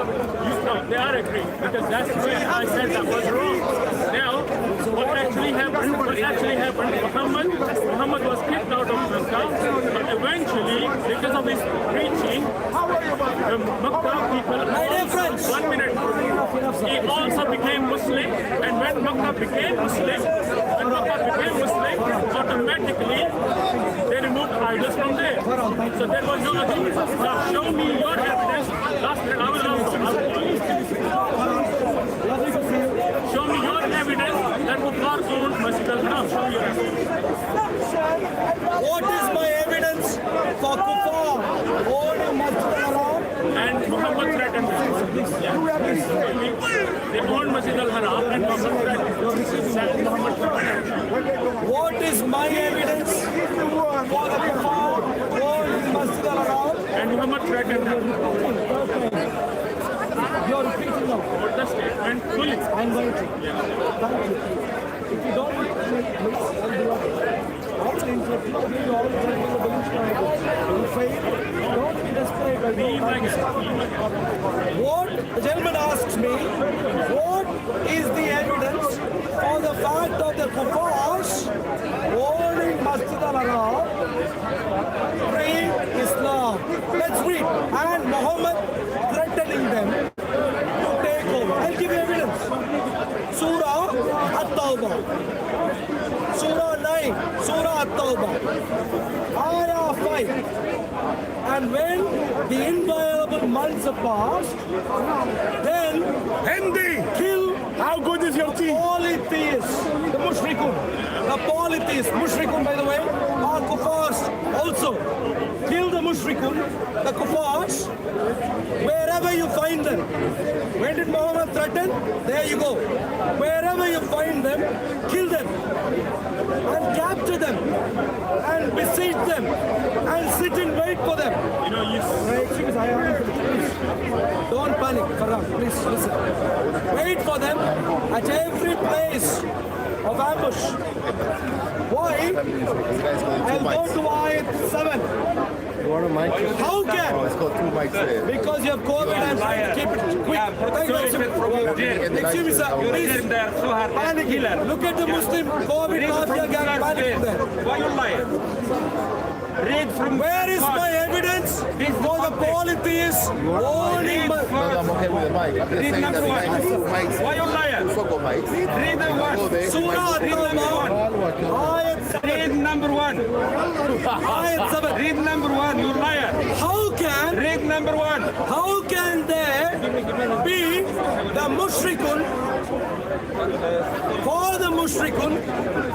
F: no, they are agreeing because that's where I said that was wrong. Now, what actually happened? Muhammad was kicked out of Mecca, but eventually, because of his preaching, the Mecca people.
B: My dear friends.
F: 1 minute. He also became Muslim, and when Mecca became Muslim, automatically they removed idols So there was no agreement. Now show me your evidence. Last minute, I will show me your evidence that Kuffar owned Masjid al-Haram. Show me your evidence.
C: What is my evidence for Kuffar owning Masjid al-Haram?
F: And Muhammad threatened them. They owned Masjid al-Haram and Muhammad threatened them.
C: What is my evidence for the Kuffar owning Masjid al-Haram?
F: And Muhammad threatened them.
C: You're repeating now.
F: Hold the statement fully.
C: I'm going to. Thank you. If you don't make please, I'll do it. I will interrupt you. You always try to do the delusion. You fail. Don't be desperate. What the gentleman asks me, what is the evidence for the fact of the Kuffars owning Masjid al-Haram pre-Islam? Let's read. And Muhammad threatening them to take over. I'll give you evidence. Surah At-Tawbah. Surah 9. Surah At-Tawbah. Ayah 5. And when the inviolable months have passed, then kill.
E: How good is your team?
C: Polytheists, the mushrikun. The polytheists, mushrikun by the way, are kuffars also. Kill the mushrikun, the kuffars, wherever you find them. When did Muhammad threaten? There you go. Wherever you find them, kill them. And capture them. And besiege them. And sit and wait for them.
F: You know, you
C: Excuse me, don't panic, Farhan. Please listen. Wait for them at every place of ambush. Why? I'll go to ayat 7. How can?
D: It's got 2 mics there.
C: Because you have COVID and trying to keep it quick. Excuse me, sir. Please. Panicking. Look at the Muslim COVID mafia gang panicking there.
E: Why you lying? Read from
C: Where is my evidence for the polytheists owning my...
D: No, I'm okay with the mic. I'm just saying that
E: number
D: the mic has 2 mics.
E: Why you lying?
D: SOCO mics.
E: Read the
D: Go
E: one.
D: there.
C: Surah At-Tawbah, ayat 7.
E: Read number 1.
C: Ayat 7.
E: Read number 1. You liar. Read number 1.
C: How can there be the mushrikun, for the mushrikun,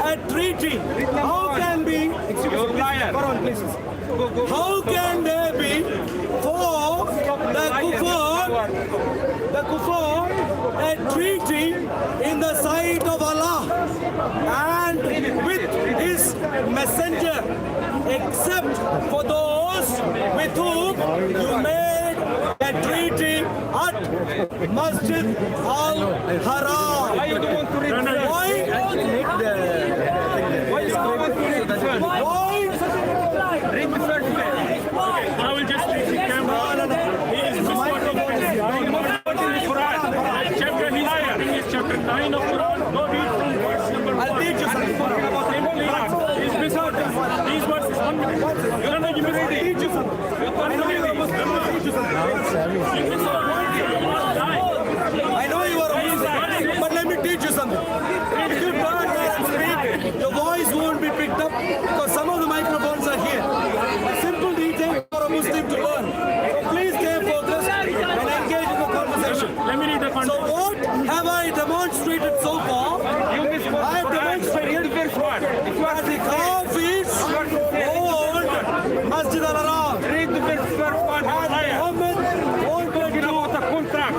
C: a treaty? How can be, excuse me,
E: You liar.
C: Farhan, please. How can there be for the kuffar, a treaty in the sight of Allah and with His messenger, except for those with whom you made a treaty at Masjid al-Haram?
E: Why you don't want to read the verse?
C: Why?
E: Why you don't want to read the verse?
C: Why?
E: Read the first verse.
F: I will just take the camera. He is misquoting the Quran. Chapter he's quoting is chapter 9 of Quran. Go read from verse number 1.
C: I'll teach you something.
F: He's misquoting these verses. 1 minute. You don't know you misquoting.
C: I'll teach you something. I know you are a Muslim, but let me teach you something. If you turn here and speak, your voice won't be picked up because some of the microphones are here. A simple detail for a Muslim to learn. So please stay focused and engage in the conversation.
F: Let me read the
C: So
F: context.
C: what have I demonstrated so far?
E: You misquote
C: I have demonstrated
E: the verse 1. If you are
C: that the Hafiz owned Masjid al-Haram.
E: read the verse 1. Liar.
C: Muhammad owned
E: Talking about a contract.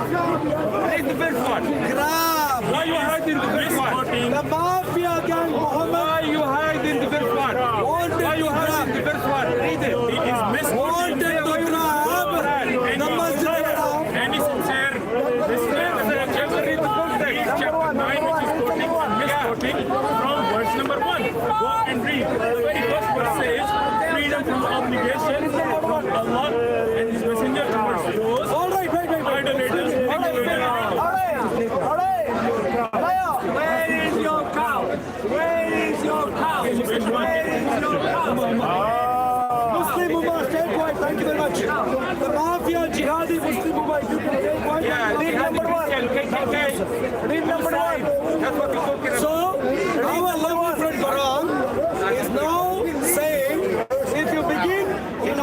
E: Read the verse 1.
C: Grab.
E: Why you hiding the verse 1?
F: Misquoting.
C: The mafia gang Muhammad
E: Why you hiding the verse 1?
C: wanted
E: Why you
C: to grab.
E: hiding the verse 1? Read it.
F: He is misquoting.
C: Wanted to grab the Masjid al-Haram.
F: Any sincere Muslim
E: Read the context.
F: chapter 9 which is quoting misquoting from verse number 1. Go and read. The very first verse says freedom from obligation from Allah and His Messenger towards those
C: All right, wait.
F: idolaters.
A: Where is your cow? Where is your cow? Where is your cow?
C: Muslim Ummah, stay quiet. Thank you very much. The mafia jihadi Muslim Ummah, you can stay quiet.
E: Yeah, read number 1. Read number 1. That's what you're talking about.
C: So, our lovely friend Quran is now saying, if you begin in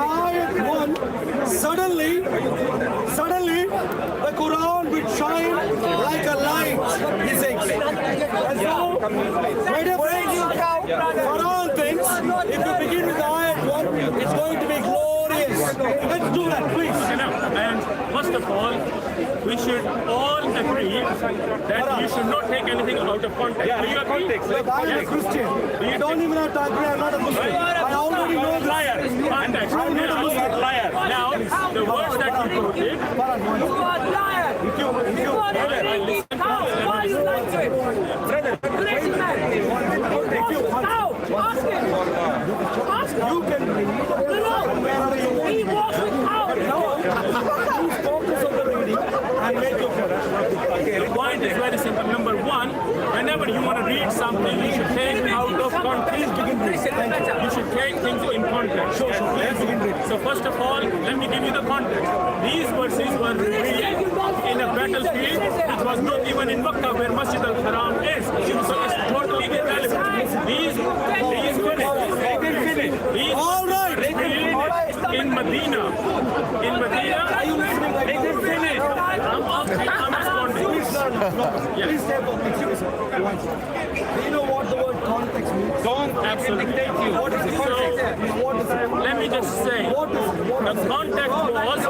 B: My dear friends, for all things, if you begin with the ayat 1, it's going to be glorious. Let's do that, please.
F: And first of all, we should all agree that you should not take anything out of context. Do you agree?
B: Look, I am a Christian. You don't even have to agree, I'm not a Muslim. I already know this.
F: Context. Now, the words that you quoted,
A: You are liar. You are drinking cow. Why you like it? Crazy man. Cow. Ask him. Ask him.
B: You can read.
A: No. He walks with cow.
B: Please focus on the reading and make your
F: the point is very simple. Number one, whenever you want to read something, you should take out of context. You should take things in context. So first of all, let me give you the context. These verses were revealed in a battlefield which was not even in Makkah where Masjid al-Haram is. So it's totally irrelevant. These
B: All right.
F: in Medina. In Medina,
B: Are you listening?
F: they can finish. I'm responding.
B: Please stay focused. Excuse me, sir. Do you know what the word context means?
F: Don't absolutely dictate you.
B: What is the context? What is it?
F: Let me just say,
B: What is it? What
F: the
B: is it?
F: context was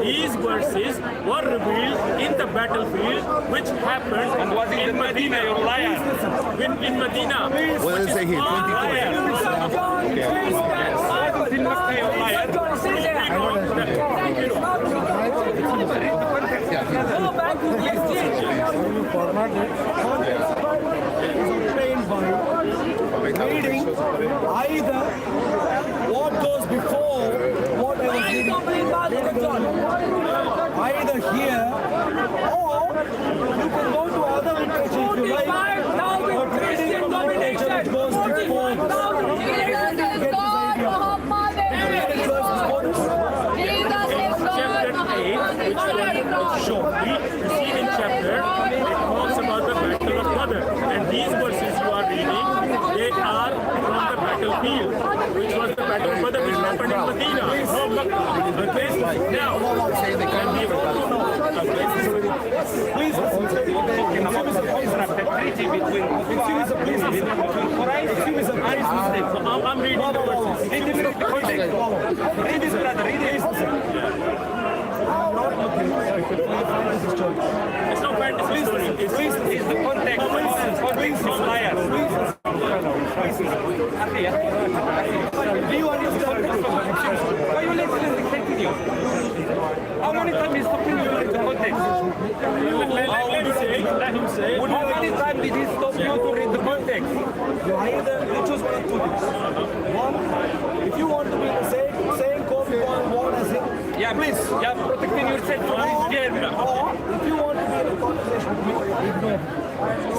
F: these verses were revealed in the battlefield which happened in Medina. You're a liar. In Medina.
D: What does it say here? 22.
A: Go back to the exchange.
B: Obtained by reading either what goes before what I was
A: Why you
B: reading,
A: don't believe God is the God?
B: either here or you can go to other literature if you like.
A: 45,000
B: But reading
A: Christian
B: from literature
A: domination.
B: it goes before this.
A: 45,000
B: Get this idea.
F: Chapter 8, which shown the preceding chapter, it talks about the battle of Badr. And these verses you are reading, they are from the battlefield, which was the battle of Badr, which happened in Medina. Okay? Now,
B: Please listen.
F: I'm reading the verses.
B: Read this, brother. Read this. I'm not looking for fantasy story.
F: It's not fantasy story. It's the context. Context is liars.
B: Do you understand?
E: Why you let him continue? How many times is stopping you in the context?
F: Let him say.
E: How many times did he stop you to read the context?
B: You either choose one of two things. One, if you want to be the same code you want as him,
E: Yeah, please. Yeah, protecting yourself from this game.
B: or if you want to be in a conversation with me, ignore me.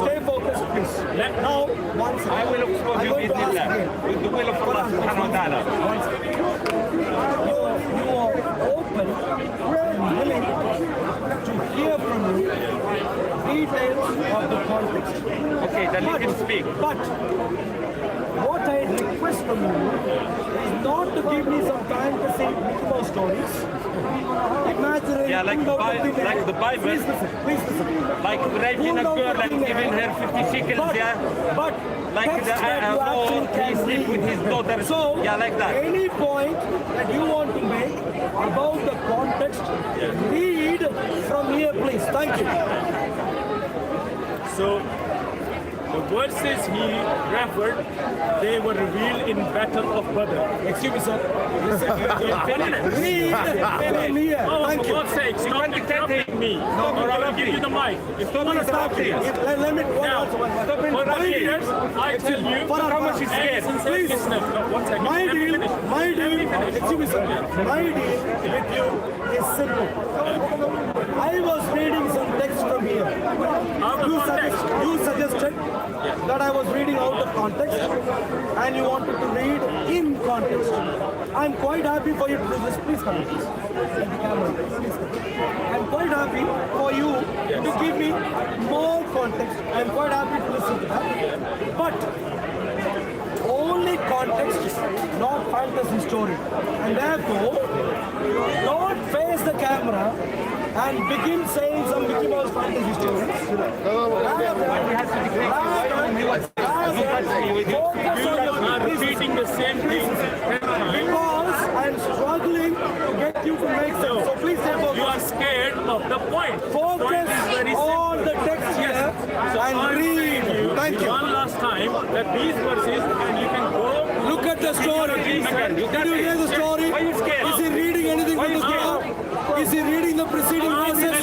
B: Stay focused, please. Now, one second.
E: I will expose you with Allah. With the will of Allah subhanahu wa ta'ala.
B: One second. You are open and willing to hear from me details of the context.
E: Okay, then you can speak.
B: But what I request from you is not to give me some fantasy Mickey Mouse stories. Imaginary.
E: Yeah, like the Bible.
B: Please listen. Please listen.
E: Like raping a girl and giving her 50 shekels, yeah?
B: But
E: Like
B: text
E: the
B: that you actually
E: he
B: can
E: sleep
B: read.
E: with his daughter.
B: So,
E: Yeah, like that.
B: any point that you want to make about the context, read from here, please. Thank you.
F: So, the verses he referred, they were revealed in Battle of Badr.
B: Excuse me, sir.
F: Read
B: From here.
F: Oh,
B: Thank
F: for
B: you.
F: God's sake, stop interrupting me. Or I will give you the mic.
B: Let me
F: For the leaders, I tell you,
B: how much is scared? Please. My deal, excuse me, sir. My deal with you is simple. I was reading some text from here. You suggested that I was reading out of context and you wanted to read in context. I'm quite happy for you to do this. Please come. At the camera. Please come. I'm quite happy for you to give me more context. I'm quite happy to listen to that. But only context, not fantasy story. And therefore, don't face the camera and begin saying some Mickey Mouse fantasy stories.
F: point.
C: Focus on the text here and read. Thank you.
F: One last time that these verses, and you can go.
B: Look at the story. Did you hear the story? Is he reading anything from the Quran? Is he reading the preceding verses?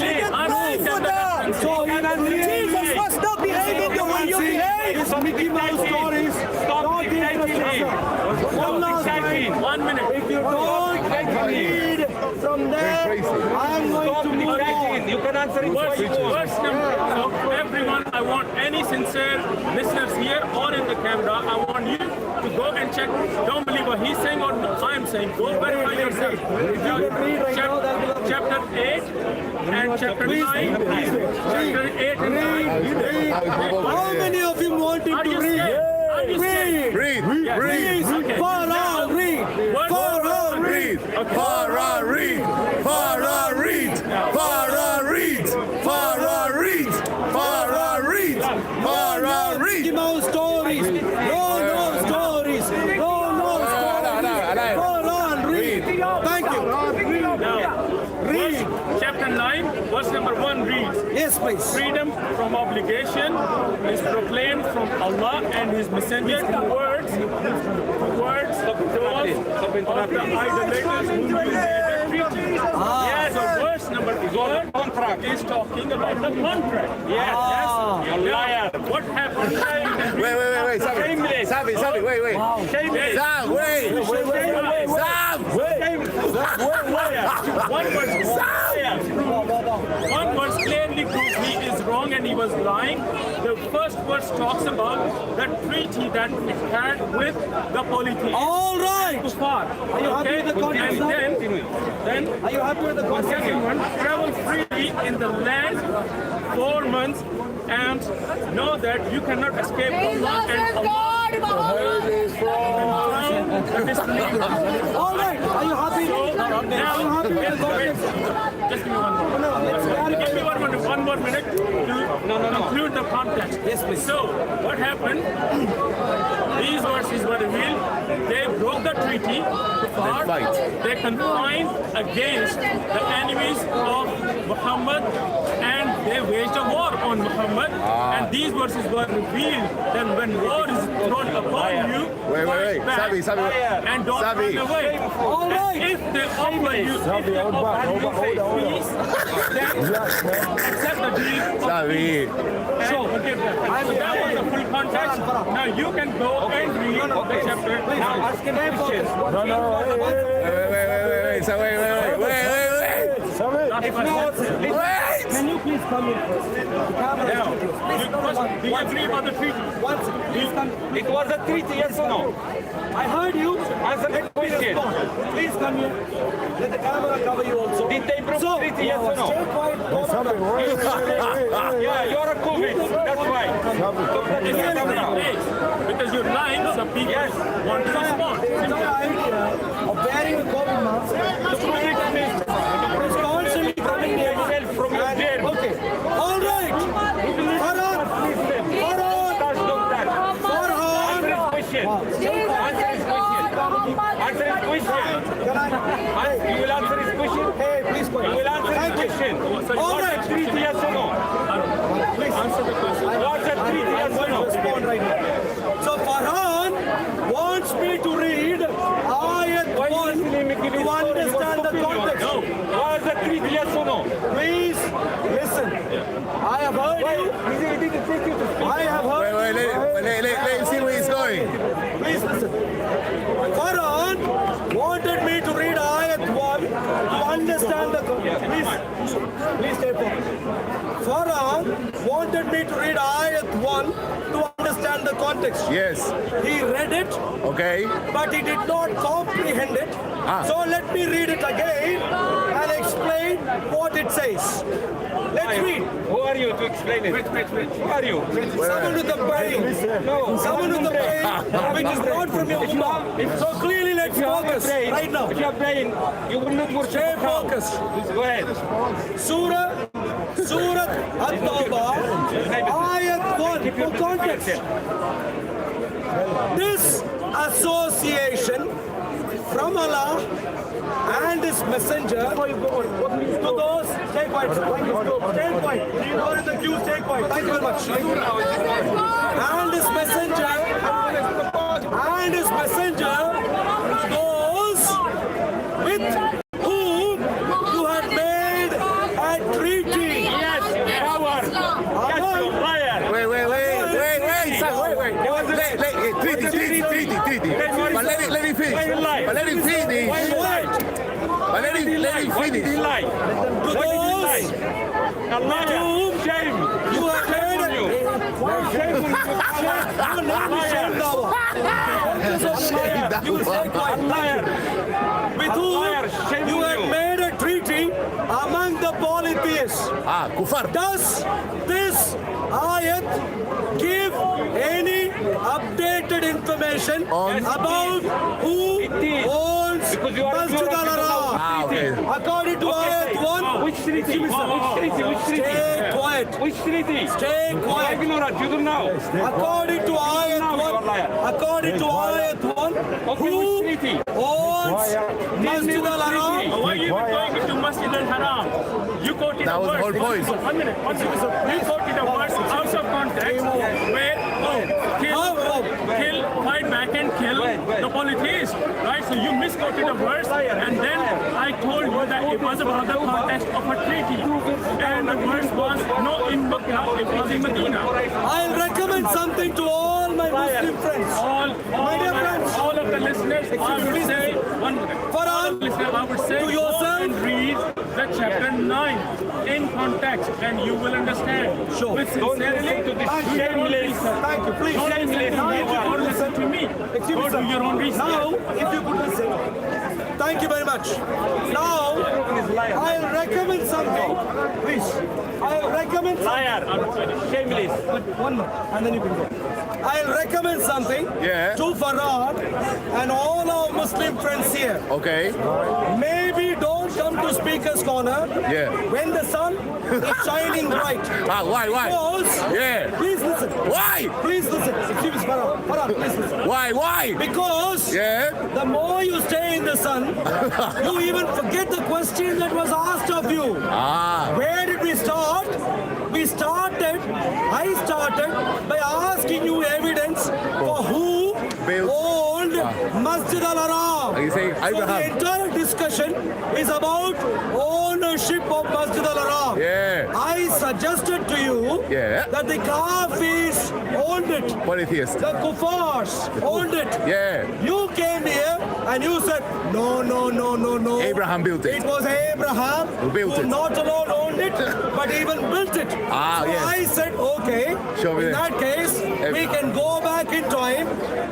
B: So he can read.
C: Jesus must not behave in the way you behave.
B: It's Mickey Mouse stories. Don't interrupt. One last time.
F: 1 minute.
B: If you don't read from there, I am going to move on.
E: You can answer it.
F: Verse number. So everyone, I want any sincere listeners here or in the camera, I want you to go and check. Don't believe what he's saying or I am saying. Go verify yourself. Chapter 8 and chapter 9. Chapter 8 and 9.
B: How many of you wanted to read? Read.
D: Read.
B: Farah, read. Farah, read.
D: Farah, read. Farah, read. Farah, read. Farah, read. Farah, read. Farah, read.
B: Mickey Mouse stories. No stories. No stories. Farah, read. Thank you. Read.
F: Chapter 9, verse number 1 reads.
B: Yes, please.
F: Freedom from obligation is proclaimed from Allah and His Messenger towards those of the idolaters whom you made a treaty. Yes, so verse number 1 contract is talking about the contract. Yes. You liar. What happened?
D: Wait, Sabi, wait.
F: Shameless.
D: Sam, wait.
F: One verse clearly proves he is wrong and he was lying. The first verse talks about the treaty that it had with the polytheists.
B: All right.
F: Kuffar.
B: Are you happy with the context?
F: And then
B: Are you happy with the
F: the
B: context?
F: second one, travel freely in the land 4 months and know that you cannot escape Allah and Allah.
B: All right. Are you happy? Are you happy with the context?
F: Just give me one more. Give me one more minute to conclude the context.
B: Yes, please.
F: So, what happened? These verses were revealed. They broke the treaty. They confined against the enemies of Muhammad and they waged a war on Muhammad. And these verses were revealed. Then when war is thrown upon you,
D: Wait.
F: fight back
D: Sabi.
F: and don't run away.
B: All right.
F: If they offer you, peace, then accept the deal.
D: Sabi.
F: So that was the full context. Now you can go and read the chapter. Now ask him questions.
D: Wait.
B: Can you please come in first? The camera is
F: Now,
B: too close.
F: do you agree about the treaty?
B: Once, please come.
E: It was a treaty, yes or no?
B: I heard you.
E: Answer the question.
B: Please come here. Let the camera cover you also.
E: Did they broke the treaty, yes or no?
B: Stay quiet.
E: Yeah, you're a COVID. That's why.
F: Because you're lying, some people want to respond.
B: The entire idea of wearing a COVID mask is constantly coming here
E: From your jail.
B: Okay. All right. Farhan.
E: Question. Answer his question. You will answer his question.
B: Hey, please go
E: You will answer his question.
B: All right.
E: Treaty, yes or no?
B: Please answer the question.
E: What's a treaty, yes or no?
B: Respond right now. So Farhan wants me to read Ayat 1 to understand the context.
E: What's a treaty, yes or no?
B: Please listen. I have heard you. I have heard.
D: Wait, let him see where he's going.
B: Please listen. Farhan wanted me to read Ayat 1 to understand the context. Please stay focused. Farhan wanted me to read Ayat 1 to understand the context.
D: Yes.
B: He read it,
D: Okay.
B: but he did not comprehend it. So let me read it again and explain what it says. Let's read.
E: Who are you to explain it? Who are you?
B: Someone with the brain. No, someone with the brain which is not from your ummah. So clearly let's focus right now.
E: If you have brain, you will not worship.
B: Stay focused.
E: Go ahead.
B: Surah At-Tawbah, Ayat 1 for context. This association from Allah and His Messenger to those, stay quiet. Stay quiet. You are in the queue. Stay quiet. Thank you very much. And his messenger goes with whom you had made a treaty.
F: Yes, coward. Yes, you liar.
D: Wait, son, wait. Treaty. But let him finish.
F: Why you lie?
D: But let him finish.
F: Why you lie?
D: But let him
F: Why did he
D: finish.
F: lie?
B: To
F: Why did he lie?
B: those
F: A liar. Shame.
B: you have made a You stay quiet.
F: Liar.
B: With
F: Liar.
B: whom
F: Shame
B: you
F: on
B: have
F: you.
B: made a treaty among the polytheists.
D: Kufar.
B: Does this ayat give any updated information about who
F: It is.
B: owns
F: Because you are
B: Masjid
F: ignorant
B: al-Haram?
F: about
D: Okay.
B: According to ayat 1,
F: Which treaty? Which treaty?
B: stay quiet.
F: Which treaty?
B: Stay
F: You are
B: quiet.
F: ignorant. You don't know.
B: According to ayat
F: Now you are
B: 1,
F: liar.
B: according to ayat 1,
F: Okay,
B: who
F: which treaty?
B: owns Masjid al-Haram?
F: Why you were going to Masjid al-Haram? You quoted
D: That
F: a
D: was the
F: verse.
D: whole point.
F: 1 minute. You quoted a verse out of context where kill, fight back and kill the polytheists, right? So you misquoted a verse, and then I told you that it was about the context of a treaty, and the verse was not in Mecca, it was in Medina.
B: I'll recommend something to all my Muslim friends.
F: My
B: dear friends.
F: all of the listeners, I would say,
B: Farhan,
F: I would say,
B: to yourself.
F: go and read the chapter 9 in context, and you will understand.
B: Sure.
F: With sincerely to this shameless.
B: Thank you. Please.
F: Don't
B: Shameless.
F: listen to me. Don't listen to me.
B: Excuse me,
F: Go
B: sir.
F: do your own research.
B: Now, if you could listen. Thank you very much. Now, I'll recommend something. Please. I'll recommend
F: Liar. Shameless.
B: one more, and then you can go. I'll recommend something
D: Yeah.
B: to Farhan and all our Muslim friends here.
D: Okay.
B: Maybe don't come to Speaker's Corner
D: Yeah.
B: when the sun is shining bright.
D: Why?
B: Because,
D: Yeah.
B: please listen.
D: Why?
B: Please listen. Excuse me, Farhan, please listen.
D: Why?
B: Because
D: Yeah.
B: the more you stay in the sun, you even forget the question that was asked of you. Where did we start? I started by asking you evidence for who
D: Built.
B: owned Masjid al-Haram.
D: Are you saying
B: So the
D: Abraham?
B: entire discussion is about ownership of Masjid al-Haram.
D: Yeah.
B: I suggested to you
D: Yeah.
B: that the Kafirs owned it.
D: Polytheist.
B: The Kuffars owned it.
D: Yeah.
B: You came here and you said, no.
D: Abraham built it.
B: It was Abraham
D: Who built it.
B: not alone owned it, but even built it. So
D: yes.
B: I said, okay,
D: Show me
B: in
D: that.
B: that case, we can go back in time,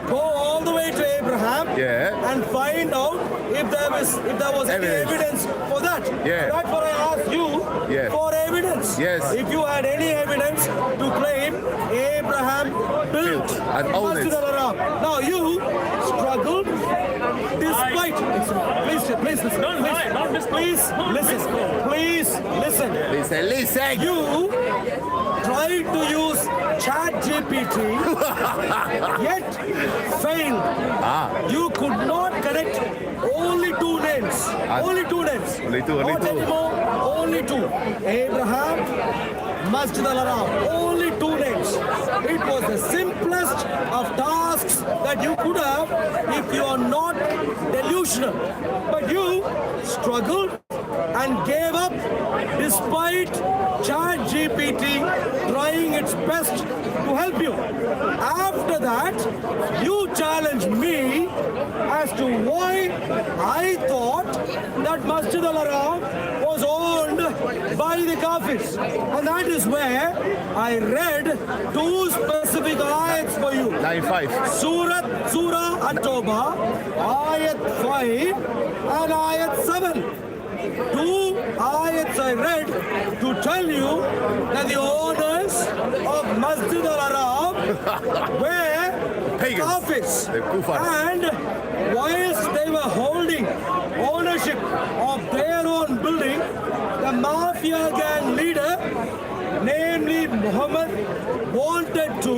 B: go all the way to Abraham,
D: Yeah.
B: and find out if there was any
D: Evidence.
B: evidence for that.
D: Yeah.
B: That's what I asked you
D: Yeah.
B: for evidence.
D: Yes.
B: If you had any evidence to claim Abraham built
D: and owned
B: Masjid
D: it.
B: al-Haram. Now you struggled despite. Please listen.
F: Don't lie. Don't listen.
B: Please listen. Please listen.
D: Listen.
B: You tried to use Chat GPT, yet failed. You could not correct only two names. Only two names.
D: Only two.
B: Not anymore. Only two. Abraham, Masjid al-Haram. Only two names. It was the simplest of tasks that you could have if you are not delusional. But you struggled and gave up despite ChatGPT trying its best to help you. After that, you challenged me as to why I thought that Masjid al-Haram was owned by the Kafirs. And that is where I read two specific ayats for you.
D: 9-5.
B: Surah At-Tawbah, ayat 5 and ayat 7. Two ayats I read to tell you that the owners of Masjid al-Haram were
D: Pagans.
B: Kafirs.
D: The Kufars.
B: And whilst they were holding ownership of their own building, the mafia gang leader, namely Muhammad, wanted to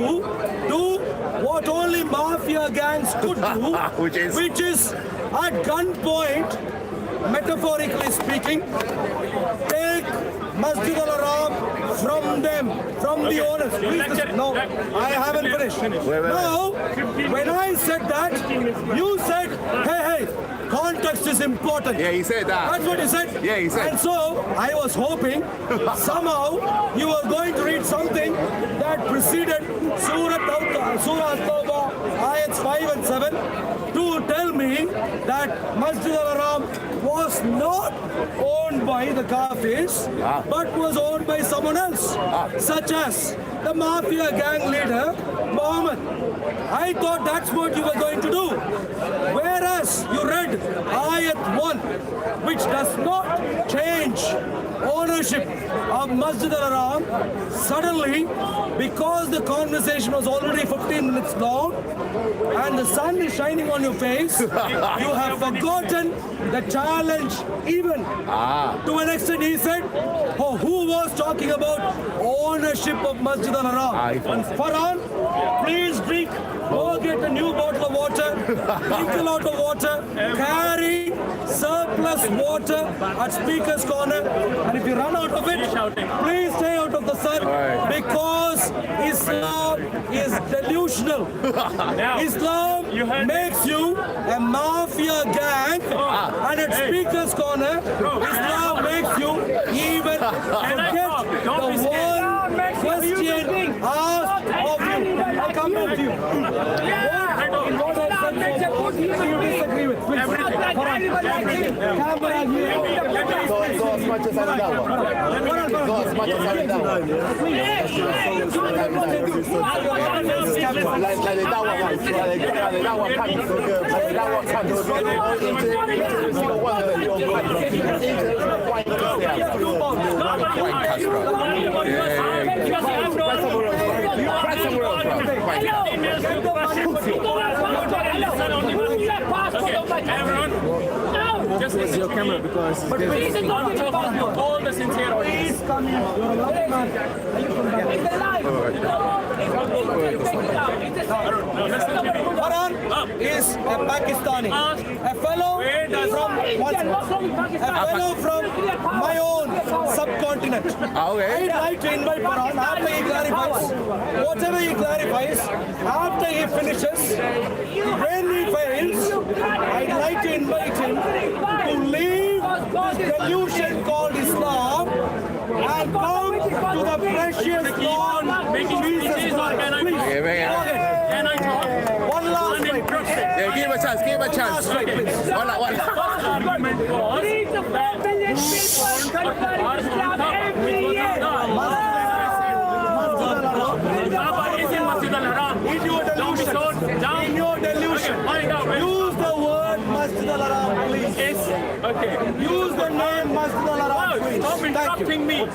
B: do what only mafia gangs could do, which is at gunpoint, metaphorically speaking, take
C: Masjid al-Haram from them, from the owners. Please listen. No, I haven't finished. Now, when I said that, you said, hey, context is important.
D: Yeah, he said that.
C: That's what he said.
D: Yeah, he said.
C: And so, I was hoping somehow you were going to read something that preceded Surah At-Tawbah, ayats 5 and 7, to tell me that Masjid al-Haram was not owned by the Kafirs, but was owned by someone else, such as the mafia gang leader, Muhammad. I thought that's what you were going to do. Whereas you read Ayat 1, which does not change ownership of Masjid al-Haram, suddenly, because the conversation was already 15 minutes long and the sun is shining on your face, you have forgotten the challenge even. To an extent, he said, oh, who was talking about ownership of Masjid al-Haram? Farhan, please drink. Go get a new bottle of water, drink a lot of water, carry surplus water at Speaker's Corner, and if you run out of it, please stay out of the sun, because Islam is delusional. Islam makes you a mafia gang, and at Speaker's Corner, Islam makes you even forget the one question asked of you. I'll come back to you. What I said, you disagree with? Please. Camera here.
D: Go as much as I that one. Go as much as I that one. Like that one. That one can't. That one can't.
F: Everyone, just listen your camera because I'm talking to all the sincere audience.
C: Farhan is a Pakistani, a fellow from my own subcontinent. I'd like to invite Farhan, after he clarifies, whatever he clarifies, after he finishes, when he fails, I'd like to invite him to leave this delusion called Islam and come to the precious Lord Jesus Christ. Please, go ahead.
F: Can I talk?
C: One last strike.
D: Yeah, give him a chance. Give him a chance. One.
F: The first argument was
C: In your delusion, use the word Masjid al-Haram, please.
F: okay.
C: Use the name Masjid al-Haram, please.
F: Stop
C: Thank you.
F: interrupting me.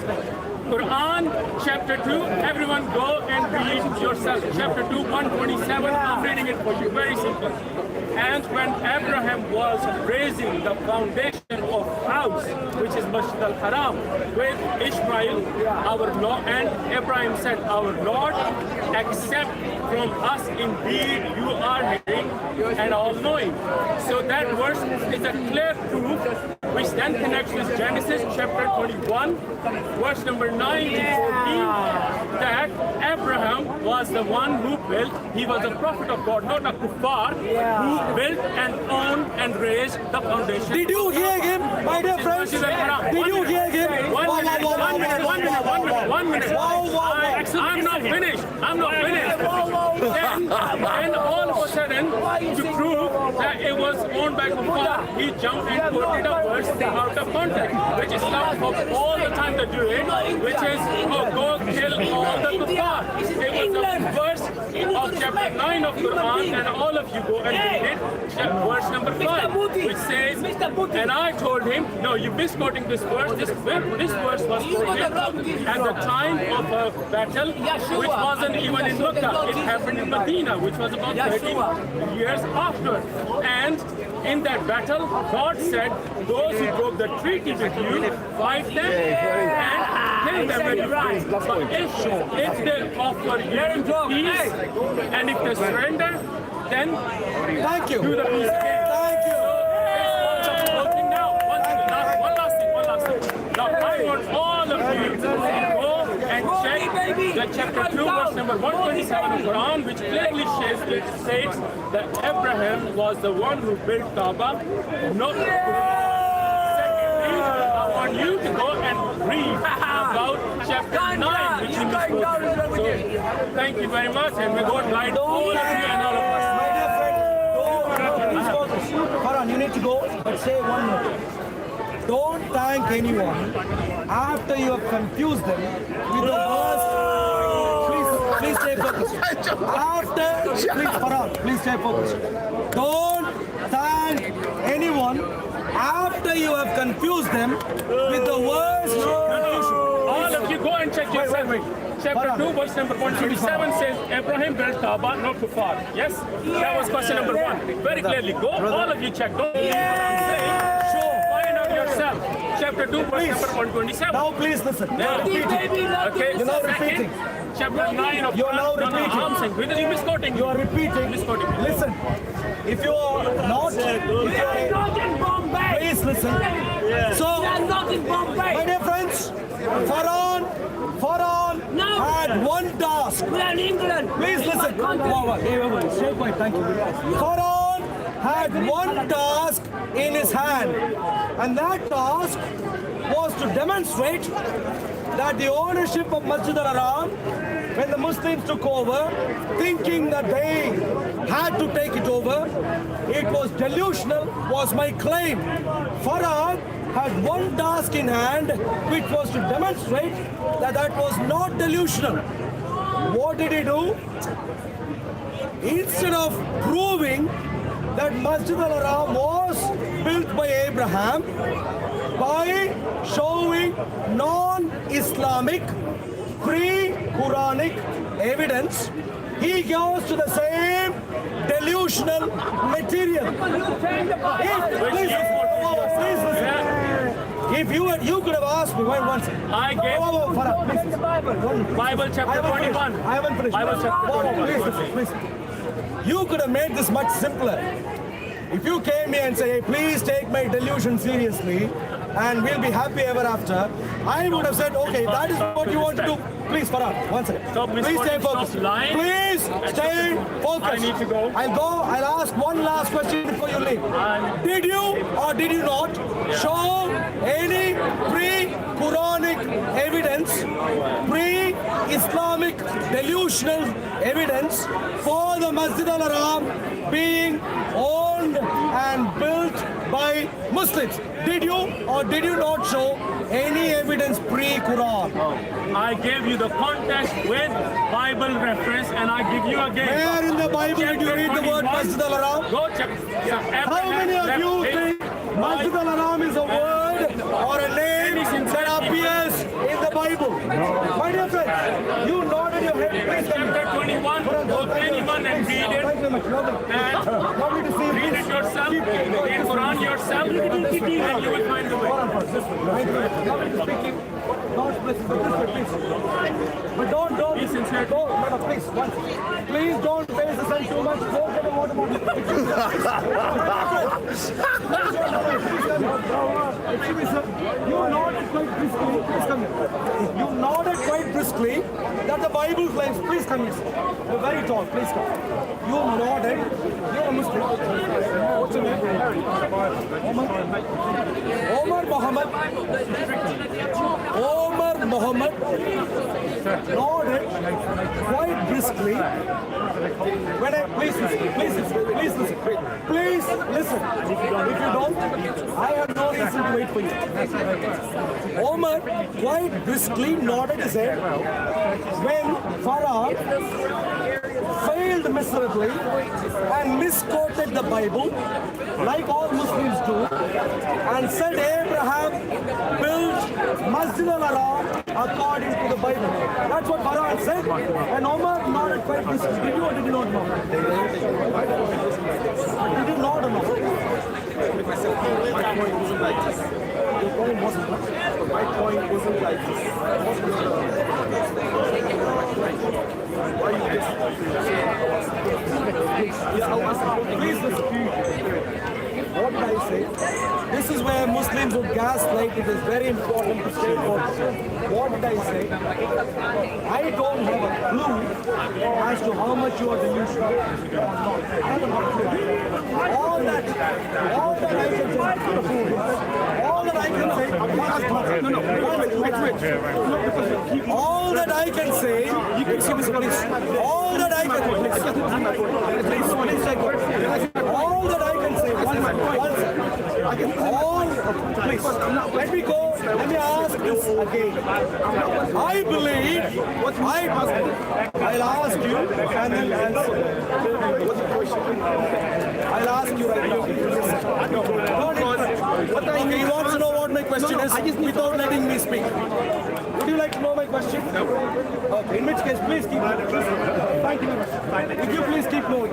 F: Quran chapter 2, everyone go and read yourself. Chapter 2, 127, I'm reading it for you, very simple. And when Abraham was raising the foundation of house, which is Masjid al-Haram, with Ishmael, our Lord, and Abraham said, our Lord, accept from us indeed you are hearing and all-knowing. So that verse is a clear proof, which then connects with Genesis chapter 21, verse number 9 to 14, that Abraham was the one who built, he was a prophet of God, not a kuffar, who built and owned and raised the foundation.
C: Did you hear him, my dear friends? Did you hear him?
F: One minute. I'm not finished. Then all of a sudden, to prove that it was owned by kuffar, he jumped and quoted a verse out of context, which is Islam all the time to do it, which is, oh, go kill all the kuffar. It was a verse of chapter 9 of Quran, and all of you go and read it, verse number 5, which says, and I told him, no, you're misquoting this verse. This verse was quoted at the time of a battle, which wasn't even in Mecca. It happened in Medina, which was about 30 years after. And in that battle, God said, those who broke the treaty with you, fight them and kill them when you fight. But if they offer you peace, and if they surrender, then
C: Thank you.
F: do the peace again.
C: Thank you.
F: Now, one last thing. Now, I want all of you chapter 2, verse number 127 of Quran, which clearly states that Abraham was the one who built Kaaba, not Secondly, I want you to go and read about chapter 9, which you misquoted. So, thank you very much, and may God guide all of you and all of us.
C: My dear friend, Farhan, you need to go, but say one more thing. Don't thank anyone after you have confused them with the worst. Please stay focused. Please, Farhan, please stay focused. Don't thank anyone after you have confused them with the worst confusion.
F: All of you go and check yourself. Chapter 2, verse number 127 says Abraham built Kaaba, not Kufar. Yes? That was question number 1. Very clearly. Go, all of you check. Don't believe what I'm saying. Find out yourself. Chapter 2, verse number 127.
C: Now please listen.
F: Okay,
C: You're now repeating.
F: Chapter 9 of
C: You're now
F: Quran.
C: repeating.
F: I'm saying, because you're misquoting.
C: You are repeating.
F: Misquoting.
C: Listen. If you are not,
A: not in Bombay.
C: please listen. So,
A: We are not in Bombay.
C: my dear friends, Farhan
A: No.
C: had one task.
A: We are in England.
C: Please listen. Stay quiet, thank you. Farhan had one task in his hand, and that task was to demonstrate that the ownership of Masjid al-Haram, when the Muslims took over, thinking that they had to take it over, it was delusional, was my claim. Farhan had one task in hand, which was to demonstrate that that was not delusional. What did he do? Instead of proving that Masjid al-Haram was built by Abraham, by showing non-Islamic, pre-Quranic evidence, he goes to the same delusional material. Please listen. If you could have asked me, wait one second.
F: I gave
C: Farah, please listen.
F: Bible chapter 21.
C: I haven't finished.
F: Bible chapter 21.
C: Please listen, please. You could have made this much simpler. If you came here and say, hey, please take my delusion seriously and we'll be happy ever after, I would have said, okay, that is what you want to do. Please, Farah, one second.
F: Stop
C: Please stay focused.
F: stop lying.
C: Please stay focused.
F: I need to go.
C: I'll ask one last question before you leave. Did you or did you not show any pre-Quranic evidence, pre-Islamic delusional evidence for the Masjid al-Haram being owned and built by Muslims? Did you or did you not show any evidence pre-Quran?
F: I gave you the context with Bible reference, and I give you again.
C: Where in the Bible did you read the word Masjid al-Haram?
F: Go check.
C: How many of you think Masjid al-Haram is a word or a name that appears in the Bible? My dear friend, you nodded your head. Please come
F: Chapter 21, go to anyone and read it.
C: Thank you very much. Lovely to see you.
F: Read it yourself, read Quran yourself, and you will find the way.
C: Lovely to speak to you. God bless you. But this way, please. But don't.
F: Be sincere.
C: No, please. Please don't face the sun too much. Go get a water bottle. Excuse me, sir. You nodded quite briskly. Please come here. You nodded quite briskly that the Bible claims. Please come here, sir. You're very tall. Please come. You nodded. You're a Muslim. What's your name? Omar Muhammad. Omar Muhammad nodded quite briskly. When I please listen. If you don't, I have no reason to wait for you. Omar quite briskly nodded his head when Farah failed miserably and misquoted the Bible, like all Muslims do, and said Abraham built Masjid al-Haram according to the Bible. That's what Farah said, and Omar nodded quite briskly. Did you or did you not know? Did you nod or not? My point wasn't like this. Your point wasn't like this. My point wasn't like this. Why you just... Please listen.
B: What did I say? This is where Muslims would gaslight. It is very important to say what did I say? I don't have a clue as to how much you are delusional. I have a clue. All that I can say, all that I can say, all that I can say, excuse me, please. All that I can say, please, let me go, let me ask this again. I believe, I'll ask you and then answer. I'll ask you right now. Okay, he wants to know what my question is without letting me speak. Would you like to know my question? No. Okay, in which case, please keep moving. Thank you. Would you please keep moving?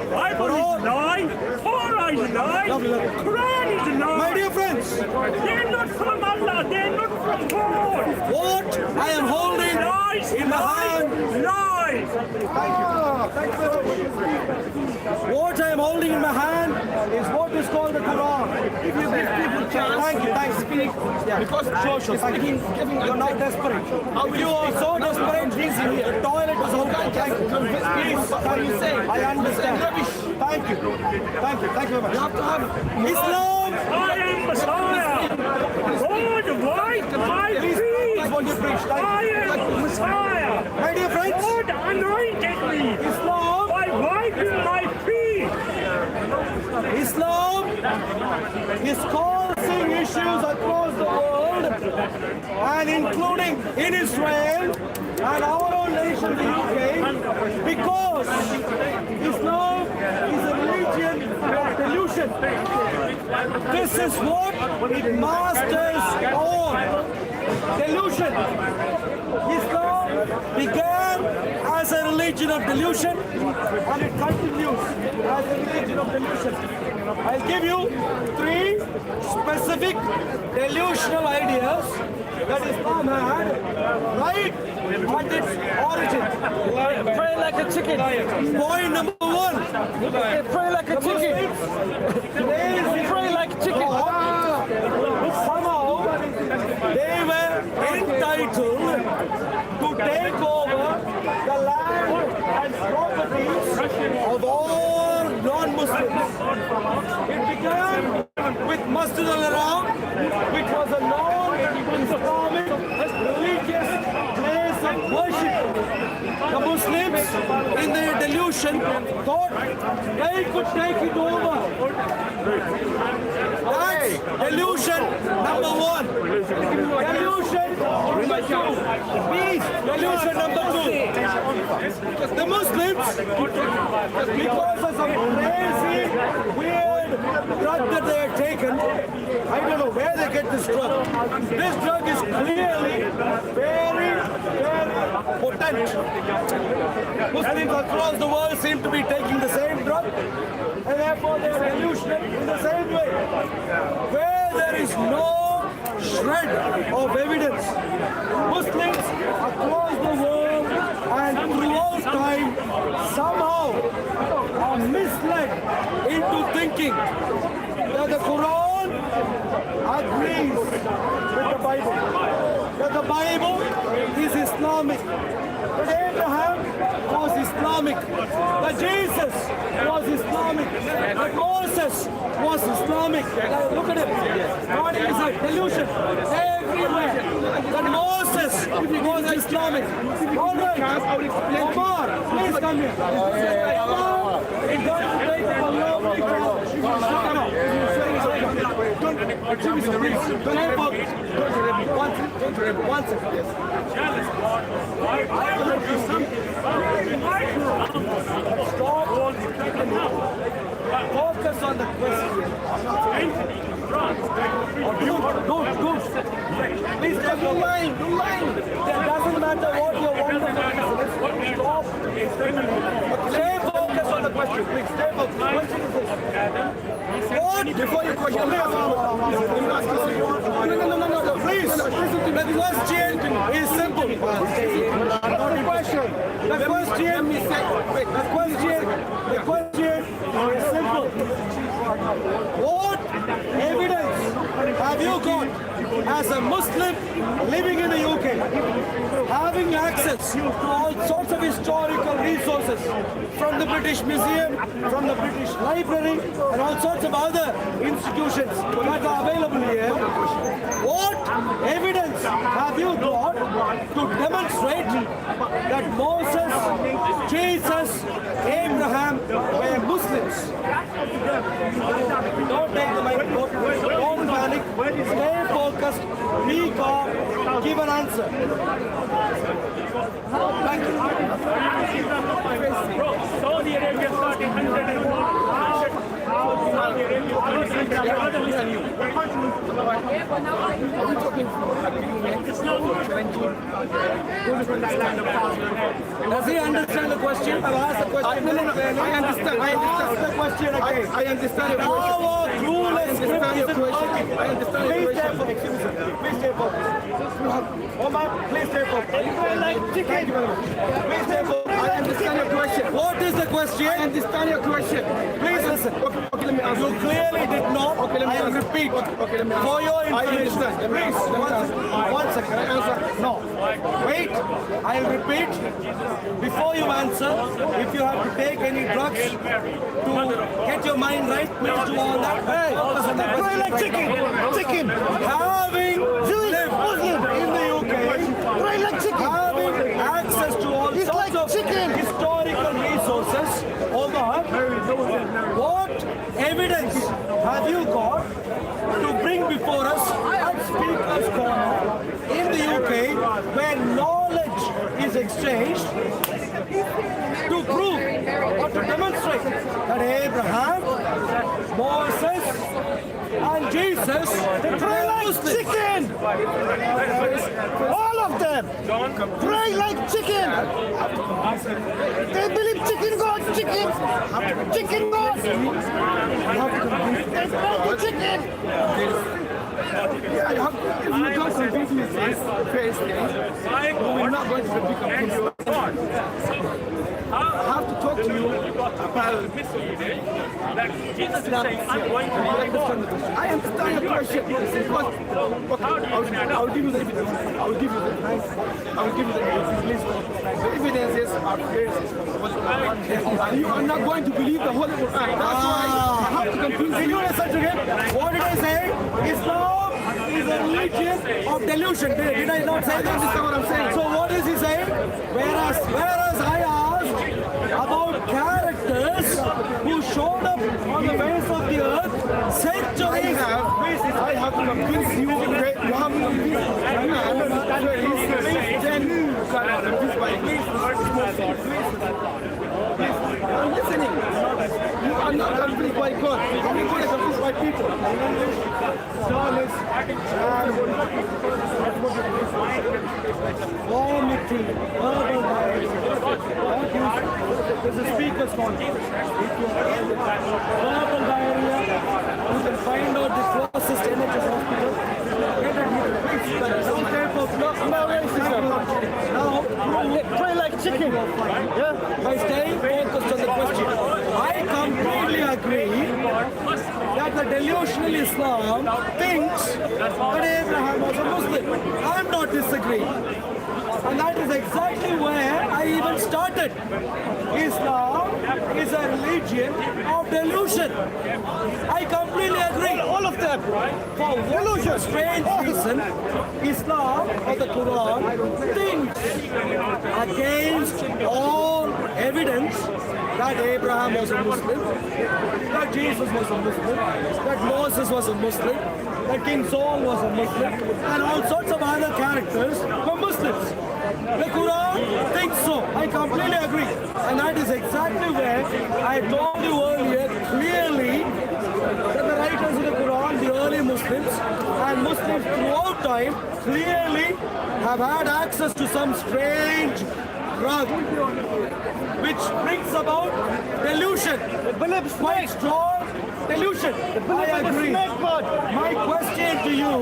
F: Bible is lie, Torah is lie, Quran is lie.
B: My dear friends,
F: They're not from Allah, they're not from God.
B: what I am holding
F: Lies,
B: in my hand,
F: lies.
B: what I am holding in my hand is what is called the Quran. If you give people chance, thank you, thanks. Speak. Yeah. Because sure, thank you. You're now desperate. You are so desperate. The toilet is open. Thank you. Please, can you say? I understand. Thank you. Thank you. Thank you very much. You have to have Islam.
F: I am Messiah. God, white, my
B: Please, what you preach.
F: I am Messiah.
B: My dear friends,
F: God anointed me.
B: Islam.
F: by wiping my feet.
B: Islam is causing issues across the world and including in Israel and our own nation, the UK, because Islam is a religion of delusion. This is what it masters on. Delusion. Islam began as a religion of delusion and it continues as a religion of delusion. I'll give you 3 specific delusional ideas that Islam had right at its origin.
E: Pray like a chicken.
B: Point number 1.
E: Pray like a chicken. Pray like a chicken.
B: Somehow they were entitled to take over the land and properties of all non-Muslims. It began with Masjid al-Haram, which was a non-Islamic religious place of worship. The Muslims, in their delusion, thought they could take it over. That's delusion number 1. Delusion number 2. Delusion number 2. The Muslims, because of some crazy, weird drug that they had taken, I don't know where they get this drug. This drug is clearly very, very potent. Muslims across the world seem to be taking the same drug, and therefore they are delusional in the same way. Where there is no shred of evidence, Muslims across the world and throughout time somehow are misled into thinking that the Quran agrees with the Bible, that the Bible is Islamic, that Abraham was Islamic, that Jesus was Islamic, that Moses was Islamic. Look at it. God is a delusion everywhere. That Moses was Islamic. All right. Omar, please come here. Omar is going to take up a lovely crowd. One second. Yes. Focus on the question. Don't. Please don't line. It doesn't matter what you want to stop. Stay focused on the question. Please stay focused. Question is this. What? Before you question. No. Please. The question is simple. The question is simple. What
C: have you got as a Muslim living in the UK, having access to all sorts of historical resources from the British Museum, from the British Library, and all sorts of other institutions that are available here? What evidence have you got to demonstrate that Moses, Jesus, Abraham were Muslims? Don't take the microphone, don't panic, stay focused, be calm, give an answer. Thank you.
F: Saudi Arabia started 101. Saudi Arabia
C: Does he understand the question? I've asked the question.
B: I understand.
C: I asked the question again.
B: I understand your question.
C: Our rule and script is working.
B: I understand your
C: Please stay
B: question.
C: focused. Please stay focused. Omar, please stay focused. Thank you very much. Please stay focused.
B: I understand your question.
C: What is the question?
B: I understand your question.
C: Please listen.
B: Okay, let me answer.
C: You clearly did not.
B: Okay, let me
C: I will
B: answer.
C: repeat.
B: Okay, let me answer.
C: For your
B: I
C: information.
B: understand. Let me
C: Please,
B: answer. Let me answer.
C: one second.
B: Can I answer?
C: No. Wait. I'll repeat. Before you answer, if you have to take any drugs to get your mind right, please do all that. Hey, focus on the question.
D: Like chicken.
C: Having lived Muslim in the UK,
D: Like chicken.
C: having access to all
D: It's
C: sorts
D: like
C: of
D: chicken.
C: historical resources, Omar, what evidence have you got to bring before us at Speaker's Corner in the UK where knowledge is exchanged to prove or to demonstrate that Abraham, Moses, and Jesus were Muslims?
D: Chicken. All of them. Pray like chicken. They believe chicken God. Chicken God. They pray to chicken.
B: If you don't convince me face, we're not going to become Muslims. I have to talk to you about
F: that Jesus is saying, I'm going to be like God.
B: I understand your question. I'll give you the evidence. I'll give you the evidence. Please. The evidences are clear. And you are not going to believe the Holy Quran. That's why I have to convince
C: Did
B: you.
C: you listen to him? What did I say? Islam is a religion of delusion. Did I not say
B: I
C: this?
B: understand what I'm saying.
C: So what is he saying? Whereas I asked about characters who showed up on the face of the earth centuries.
B: I have to convince you. You have to convince me. Then you can convince my I'm listening. You are not convinced by God. I'm going to convince by people.
C: Vomiting, verbal diarrhea. This is Speaker's Corner. Verbal diarrhea. You can find out the closest NHS hospital. Get it here. Now,
D: Pray like chicken.
C: yeah, by staying focused on the question. I completely agree that the delusional Islam thinks that Abraham was a Muslim. I'm not disagreeing. And that is exactly where I even started. Islam is a religion of delusion. I completely agree. All of them. For one strange reason, Islam or the Quran thinks against all evidence that Abraham was a Muslim, that Jesus was a Muslim, that Moses was a Muslim, that King Saul was a Muslim, and all sorts of other characters were Muslims. The Quran thinks so. I completely agree. And that is exactly where I told you earlier clearly that the writers of the Quran, the early Muslims, and Muslims throughout time clearly have had access to some strange drug which brings about delusion. Quite strong delusion. I agree. My question to you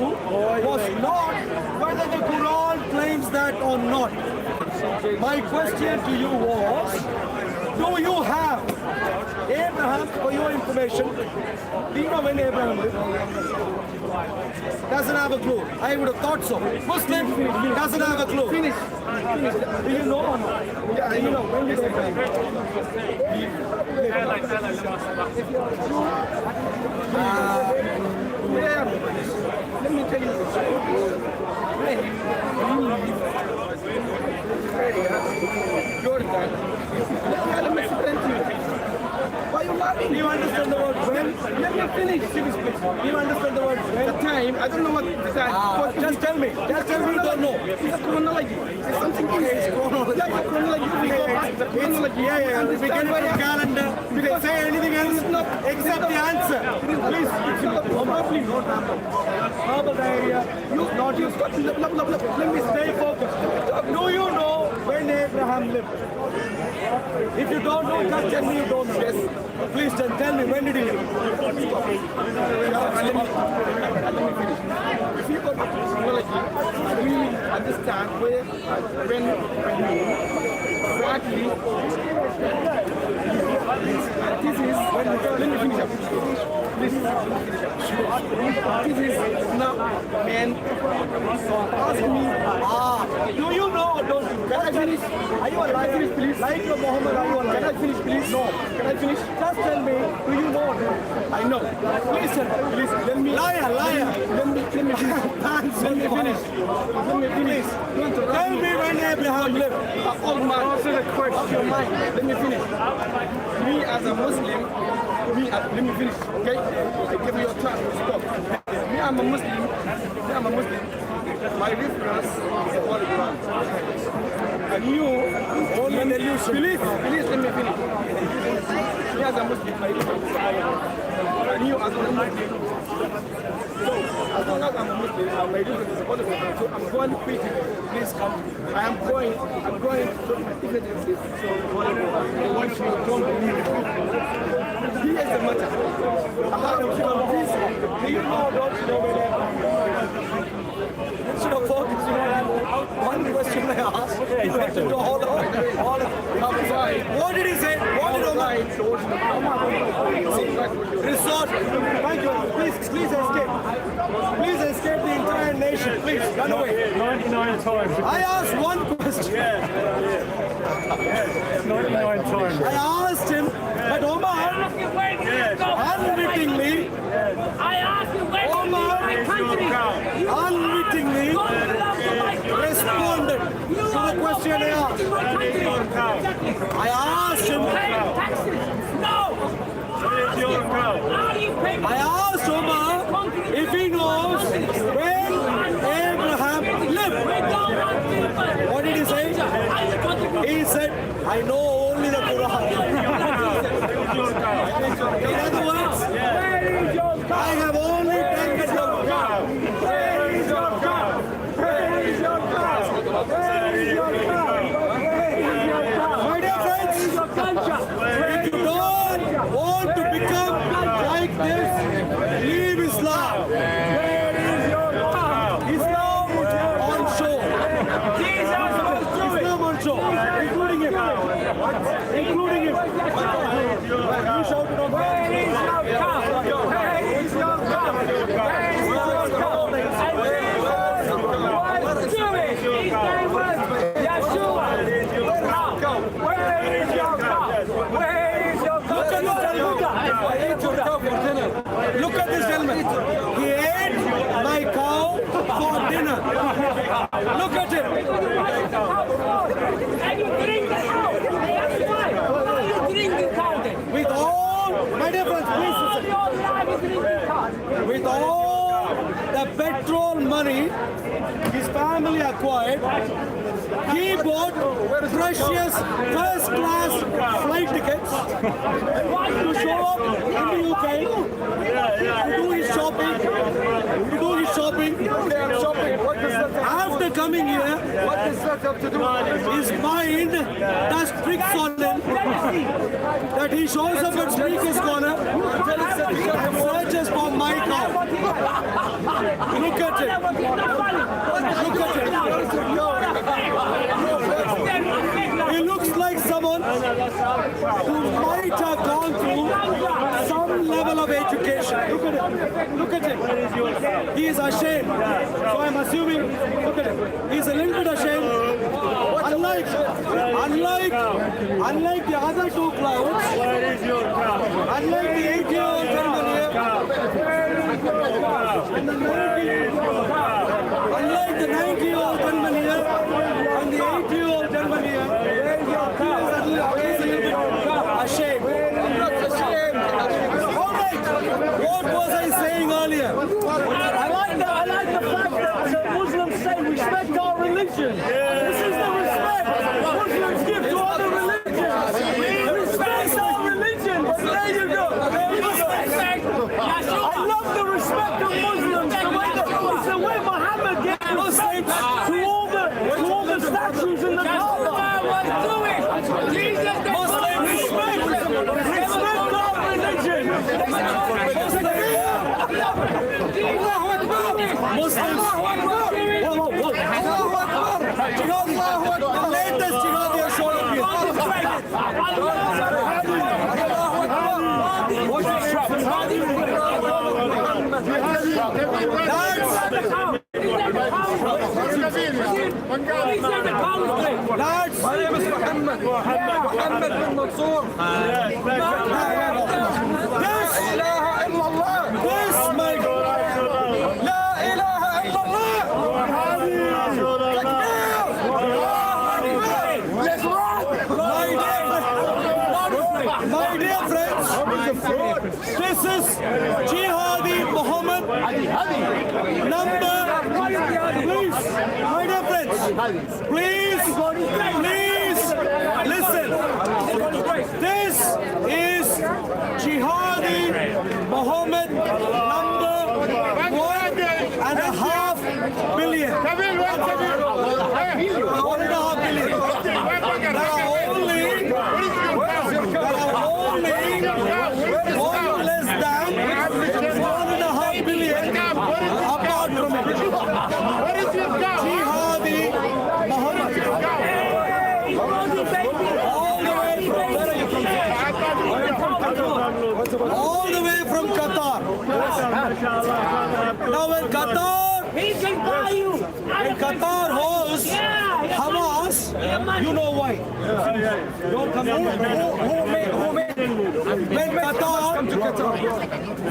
C: was not whether the Quran claims that or not. My question to you was Do you have Abraham, for your information, do you know when Abraham lived? Doesn't have a clue. I would have thought so. Muslim doesn't have a clue. Finish. Do you know or not? Yeah, you know. When did Abraham live? Let me tell you this. Jordan. Let me explain to you. Why you laughing? Do you understand the word when? Let me finish. Do you understand the word when? The time. I don't know what the time. Just tell me. Just tell me you don't know. It's a chronology. It's something else. It's chronology. Yeah, chronology. It's chronology. Yeah. We get it from calendar. We can say anything else except the answer. Please. Probably not happen. Herbal diarrhea. You not use. Let me stay focused. Do you know when Abraham lived? If you don't know, just tell me you don't know. Yes. Please then tell me, when did he live? Let me finish. If you got technology, we understand when exactly this is when let me finish up. This is now man ask me, do you know or don't you? Can I finish? Are you alive? Finish, please. Like your Muhammad, are you alive? Can I finish, please? No. Can I finish? Just tell me, do you know or don't? I know. Listen, please, let me. Liar. Let me finish. Let me finish. Tell me when Abraham lived. Old man. Answer the question. Let me finish. Me as a Muslim, let me finish, okay? I give you your time to stop. Me, I'm a Muslim. My reference is the Holy Quran. And you, only delusion. Please, let me finish. Me as a Muslim, my reference is the Holy Quran. And you as a Muslim. So, as long as I'm a Muslim, my reference is the Holy Quran. So I'm going to preach it. Please come. I'm going to put my evidences. So, once you don't believe it. Here's the matter. Allah, do you know, don't you know where instead of focusing on one question I asked, you have to do all of it. What did he say? What did Omar? Resort. Thank you. Please escape. Please escape the entire nation. Please, run away.
G: 99 times.
C: I asked one question.
G: 99 times.
C: I asked him, but Omar, unwittingly, responded to the question I asked. I asked him. I asked Omar if he knows when Abraham lived. What did he say? He said, I know only the Quran. In other words, I have only taken the Quran. Where is your God? Where is your God? Where is your God? My dear friends, if you don't want to become like this, leave Islam. Where is your God? Islam on show. Islam on show. Including him. Including him. You shouted on where is your God? Where is your God? Where is your God? Jewish. His name was Yeshua. Where is your God? Where is your God? Look at this gentleman. He ate my cow for dinner. Look at him.
A: And you drink the cow. That's why. Why you drink the cow then?
C: With all, my dear friends, please listen.
A: Your life is drinking cow.
C: With all the petrol money his family acquired, he bought precious first-class flight tickets to show up in the UK, to do his shopping. After coming here, his mind does tricks on him that he shows up at Speaker's Corner and searches for my car. Look at it. Look at it. He looks like someone
B: level of education. Look at him. Look at him. He is ashamed. So I'm assuming, look at him. He's a little bit ashamed. Unlike the other two clouds, unlike the 8-year-old gentleman here, unlike the 90-year-old gentleman here, and the 8-year-old gentleman here, he is a little bit ashamed. All right. What was I saying earlier?
C: I like the fact that Muslims say respect our religion. This is the respect Muslims give to other religions. Respect our religion. There you go. I love the respect of Muslims. The way Muhammad gave respect to all the statues in the Kaaba. Respect our religion.
B: The latest jihad they are showing you. Lads, my name is Muhammad bin Mansour. This, my La ilaha illallah. My dear friends, this is Jihadi Muhammad number. Please, my dear friends, please listen. This is Jihadi Muhammad number 1.5 billion. 1.5 billion. There are only less than 1.5 billion apart from it. Jihadi Muhammad. All the way from Qatar. Now when Qatar hosts Hamas, you know why. Don't come in.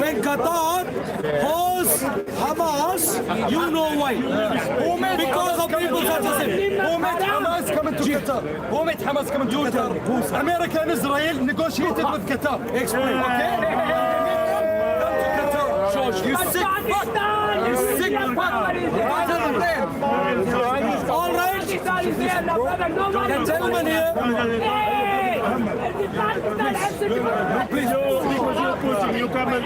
B: When Qatar hosts Hamas, you know why. Because of people such as him.
C: Who made Hamas come into Qatar? Who made Hamas come into Qatar? America and Israel negotiated with Qatar.
B: Explain, okay?
C: You sick fuck! You sick fuck!
B: All right. The gentleman here.
F: Please, you come and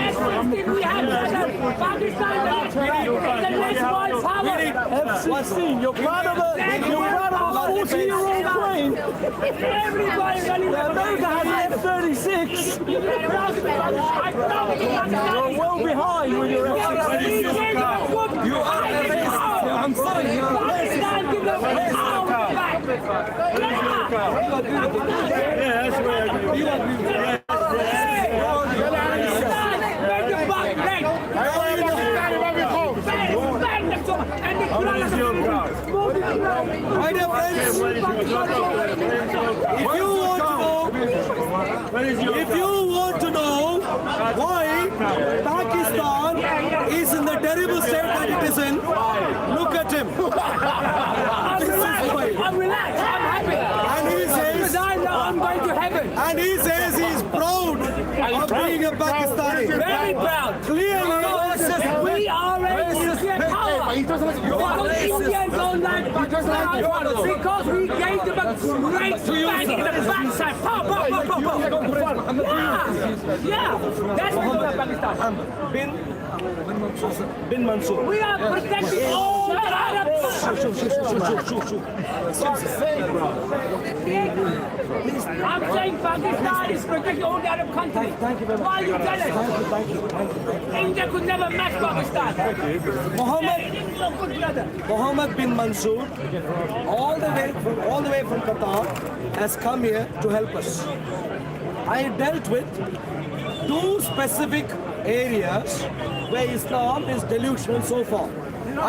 C: F-16, you're proud of a 40-year-old plane. America has F-36. You're well behind with your F-16.
B: You are a racist. I'm sorry. You are a racist. My dear friends, if you want to know why Pakistan is in the terrible state that it is in, look at him.
A: I'm relaxed. I'm happy.
B: And he says,
A: I know I'm going to heaven.
B: and he says he's proud of being a Pakistani.
A: Very proud.
B: Clearly,
A: We are a nuclear power. Indians don't like Pakistan because we gave them a great bang in the backside. Pow, pow, pow, pow, pow. Yeah. That's why we have Pakistan.
B: Bin Mansour.
A: We are protecting all the Arabs. I'm saying Pakistan is protecting all the Arab countries. Why are you jealous? India could never match Pakistan.
B: Mohammed bin Mansour, all the way from Qatar, has come here to help us. I dealt with two specific areas where Islam is delusional so far.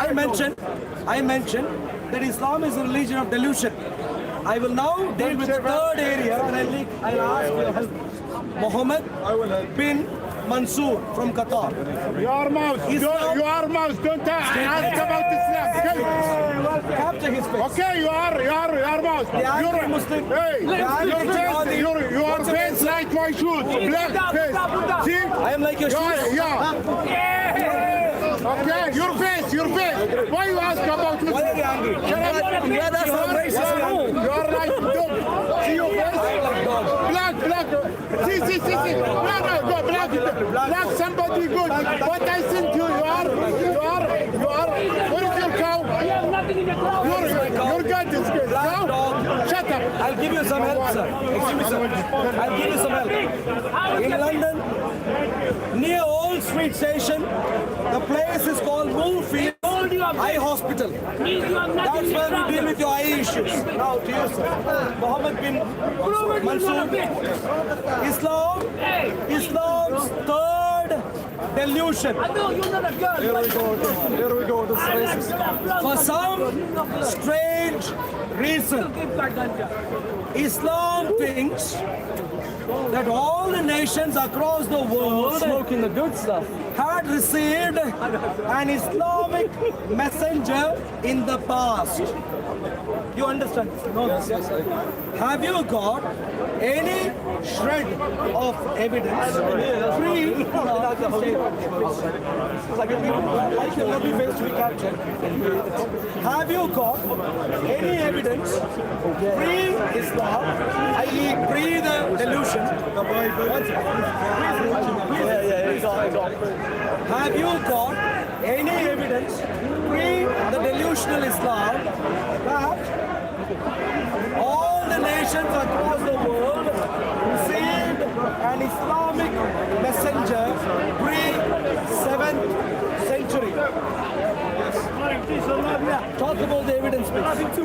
B: I mentioned that Islam is a religion of delusion. I will now deal with the third area, and I'll ask your help. Muhammad bin Mansour from Qatar.
C: Your mouth.
B: Islam-
C: Your mouth. Don't ask about Islam.
B: Capture his face.
C: Okay, your mouth.
B: The angry Muslim.
C: Hey, your face like my shoes. Black face. See?
B: I am like your shoes.
C: Yeah. Okay, your face. Why you ask about Muslim?
B: Why are you angry?
C: Shut up.
B: You are some racist.
C: You are like dog. See your face? Black. See. No, black somebody good. What I think you are, where is your cow?
A: I have nothing in the crowd.
C: Your God is good.
B: Black dog.
C: Shut up.
B: I'll give you some help, sir. Excuse me, sir. I'll give you some help. In London, near Old Street Station, the place is called Moorfield Eye Hospital.
A: Please, you have nothing
B: That's
A: in the
B: where we
A: crowd.
B: deal with your eye issues. Now to you, sir. Muhammad bin Mansour. Islam's third delusion.
A: I know you're not a girl.
B: Here we go. This is racist. For some strange reason, Islam thinks that all the nations across the world
E: Smoking the good stuff.
B: had received an Islamic messenger in the past. You understand? No, yes. Have you got any shred of evidence free? Have you got any evidence pre-Islam, i.e. pre the delusion? Have you got any evidence pre the delusional Islam that all the nations across the world received an Islamic messenger pre-7th century? Talk about the evidence, please.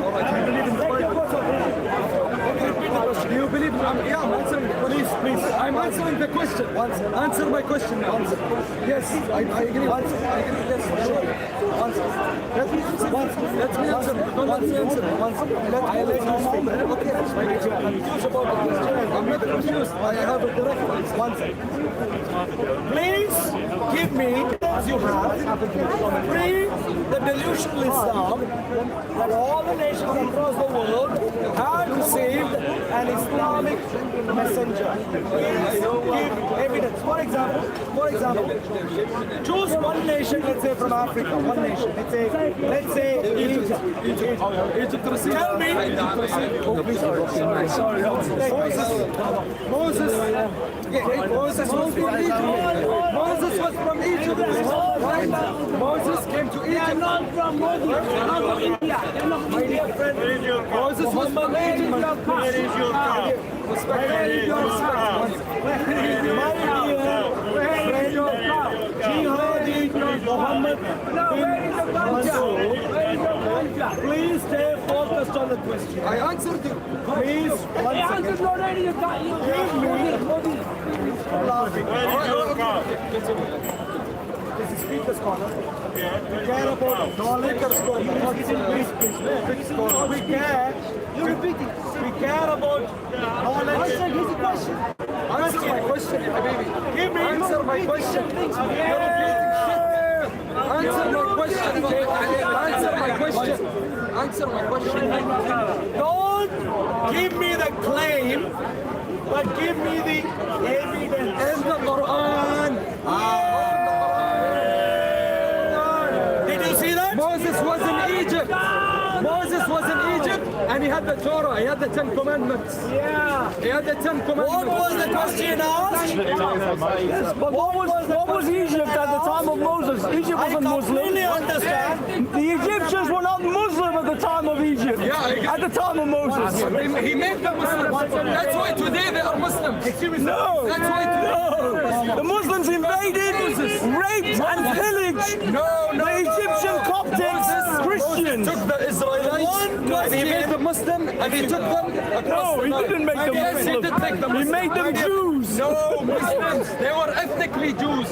E: Do you believe I'm answering? Please. I'm answering the question. Answer my question now. Yes, I agree. Yes, sure. Let me answer. Don't let me answer. I let you speak. Okay. I'm confused about the question. I'm not confused. I have a direct answer.
B: Please give me, as you have, pre the delusional Islam that all the nations across the world had received an Islamic messenger. Please give evidence. For example, choose one nation, let's say from Africa, one nation. Let's say Egypt. Tell me. Moses was from Egypt. Moses came to
A: They are
B: Egypt.
A: not from Modi. They're not from India. They're not from
B: My dear friend, Moses was from Egypt.
F: Where is your cow?
A: Where is your cow?
B: My dear
A: Where is your cow?
B: Jihadi Muhammad
A: No, where is the
B: Mansour,
A: Where is your contract?
B: please stay focused on the question.
E: I answered you.
B: Please,
A: The
B: one
A: answer
B: second.
A: is already you got. You Modi.
F: Where is your cow?
B: This is Speaker's Corner. We care about knowledge. Please. We care. You're repeating. We care about knowledge. Answer his question.
E: Answer my question, baby.
B: Give me
E: Answer my question. You're repeating shit. Answer my question. Answer my question.
B: Don't give me the claim, but give me the evidence.
E: In the Quran.
B: Did you see that?
E: Moses was in Egypt. And he had the Torah. He had the 10 Commandments.
A: Yeah.
E: He had the 10 Commandments.
B: What was the question asked?
G: What was Egypt at the time of Moses? Egypt
B: I
G: wasn't Muslim.
B: completely understand.
G: The Egyptians were not Muslim at the time of Egypt.
E: Yeah,
G: At the time of Moses.
E: He made them Muslims. That's why today they are Muslims.
G: No.
E: That's why today.
G: The Muslims invaded, raped and pillaged the Egyptian Coptic Christians.
E: took the Israelites and he made them Muslim and he took them across
G: No, he didn't make them
E: Yes, he
G: Muslim.
E: did make them
G: He
E: Muslim.
G: made them Jews.
E: No, Muslims. They were ethnically Jews.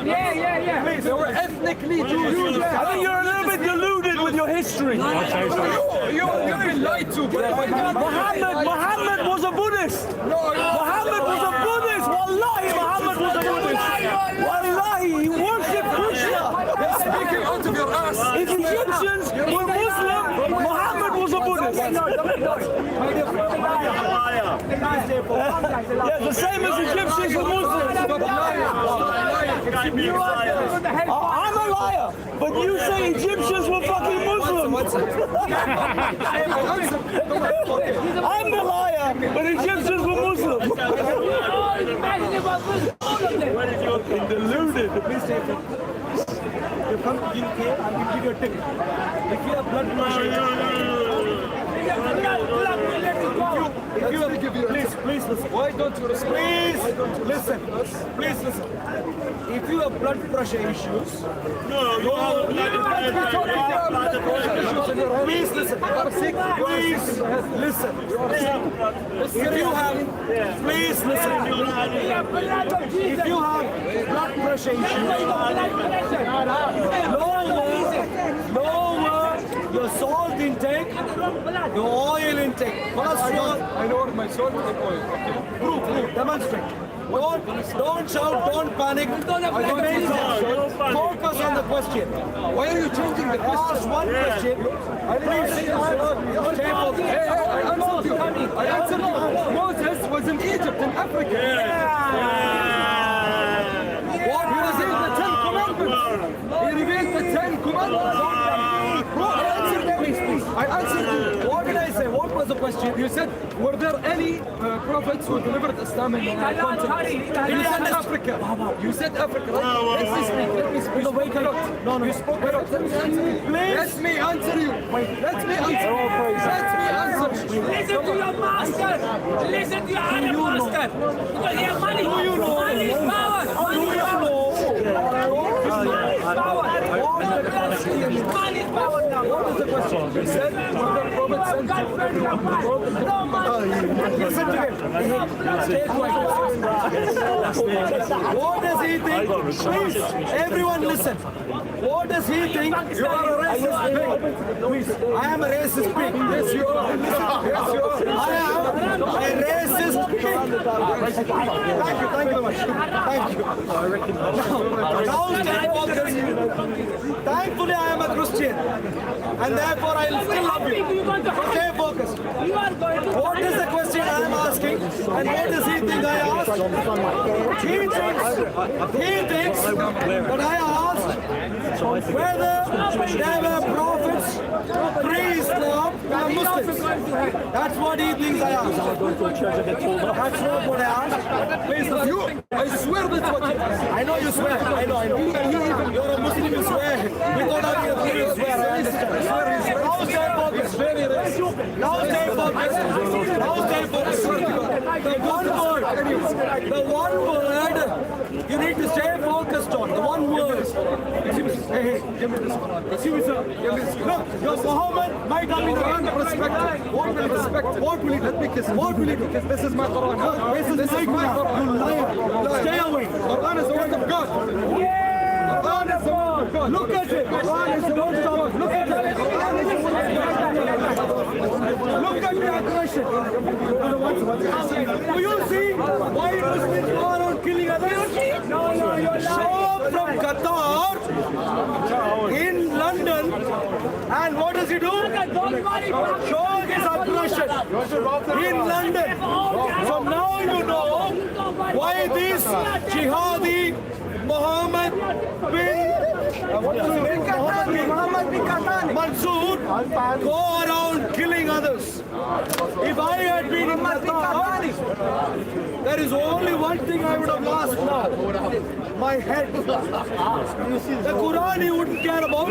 A: Yeah.
E: They were ethnically Jews.
G: I think you're a little bit deluded with your history.
E: You've been lied to.
G: Muhammad was a Buddhist. Muhammad was a Buddhist. Wallahi, Muhammad was a Buddhist. Wallahi, he worshipped Krishna.
E: Speaking out of your ass.
G: If Egyptians were Muslim, Muhammad was a Buddhist. Yeah, the same as Egyptians were Muslims. I'm a liar, but you say Egyptians were fucking Muslims. I'm the liar, but Egyptians were Muslims. Deluded.
C: You come to UK and we give you a ticket. If you have blood pressure, please listen.
E: Why don't you respect?
C: Please listen. If you have blood pressure issues, please listen. You are sick. Please listen. If you have, please listen. If you have blood pressure issues, lower your salt intake, your oil intake.
E: I know my soul and oil.
C: Prove, demonstrate. Don't shout, don't panic. Focus on the question.
E: Why are you changing the question?
C: Ask one question. Please stay focused.
E: I answered you. Moses was in Egypt, in Africa. What was in the Ten Commandments? He revealed the Ten Commandments. I answered you.
C: What did I say? What was the question?
E: You said, were there any prophets who delivered Islam in the continent? You said Africa. You said Africa, right? Let me speak.
C: No, wait, no, you spoke.
E: Let me answer you. Let me answer you.
A: Listen to your master. Listen to your Arab master. Because he has money. Money is power. Money is power. Money is power. Money is power now.
C: What was the question? You said, were the prophets sent Listen to him. What does he think? Please, everyone listen. What does he think? You are a racist pig. I am a racist pig. Yes, you are. Yes, you are. I am a racist pig. Thank you very much. Thank you. Now stay focused. Thankfully, I am a Christian. And therefore, I will still love you. Stay focused. What is the question I am asking? And what does he think I asked? He thinks that I asked whether there were prophets pre-Islam and Muslims. That's what he thinks I asked. That's not what I asked. Please,
E: I swear that's what you asked.
C: I know you swear. I know. You're a Muslim, you swear. Without having a proof, you swear. I understand. Now stay focused. Now stay focused. Now stay focused. The one word you need to stay focused on. The one word. Hey, give me this one. Excuse me, sir. Look, your Muhammad might have been unrespected. What will he respect? What will he let me kiss? What will he do? This is my Quran. This is my Quran. You liar. Stay away. Quran is the word of God. Quran is the word of God. Look at it. Quran is the word of God. Look at it. Look at the aggression. Do you see why Muslims go around killing others? No, you're lying. From Qatar in London, and what does he do? Show his aggression in London. So now you know why this jihadi Muhammad bin Mansoor go around killing others. If I had been in Qatar, there is only one thing I would have lost now. My head. The Quran he wouldn't care about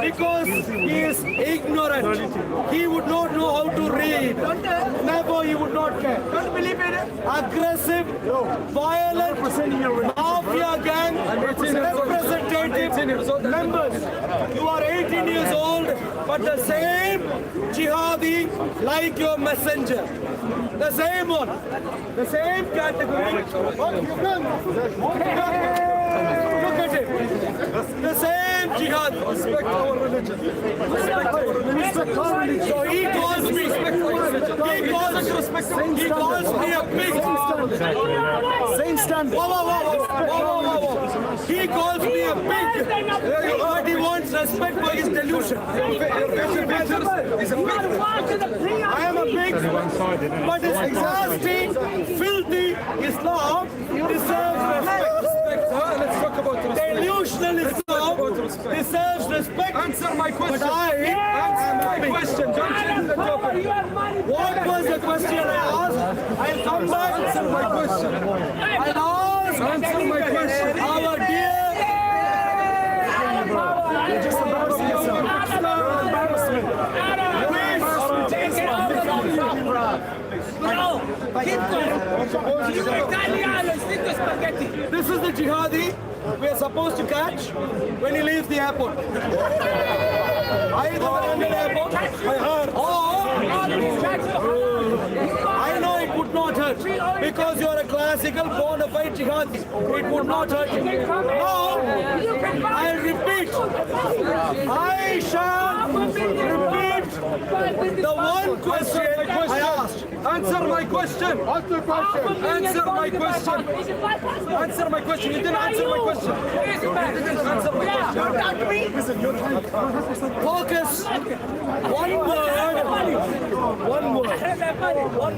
C: because he is ignorant. He would not know how to read. Therefore he would not care. Don't believe in it. Aggressive, violent, mafia gang, representative members. You are 18 years old.
B: world, but the same jihadi like your messenger. The same one. The same category. Look at it. The same jihad.
E: Respect our religion. Respect our religion. Respect our religion.
B: So he calls me. He calls me a pig.
E: Same standard.
B: Whoa. He calls me a pig. But he wants respect for his delusion. I am a pig. But his nasty, filthy Islam deserves respect.
E: Let's talk about respect.
B: Delusional Islam deserves respect.
E: Answer my question.
B: But
E: Answer my question. Don't change the topic.
B: what was the question I asked? I'll come back.
E: Answer my question.
B: I'll ask.
E: Answer my question.
B: Our dear.
E: Just embarrass yourself.
B: This is the jihadi we are supposed to catch when he leaves the airport. Either the London airport, I know it would not hurt because you are a classical bona fide jihadi. It would not hurt you. No, I'll repeat. I shall repeat the one question I asked.
E: Answer my question. Answer my question. Answer my question. You didn't answer my question. You didn't answer my question.
B: Focus. One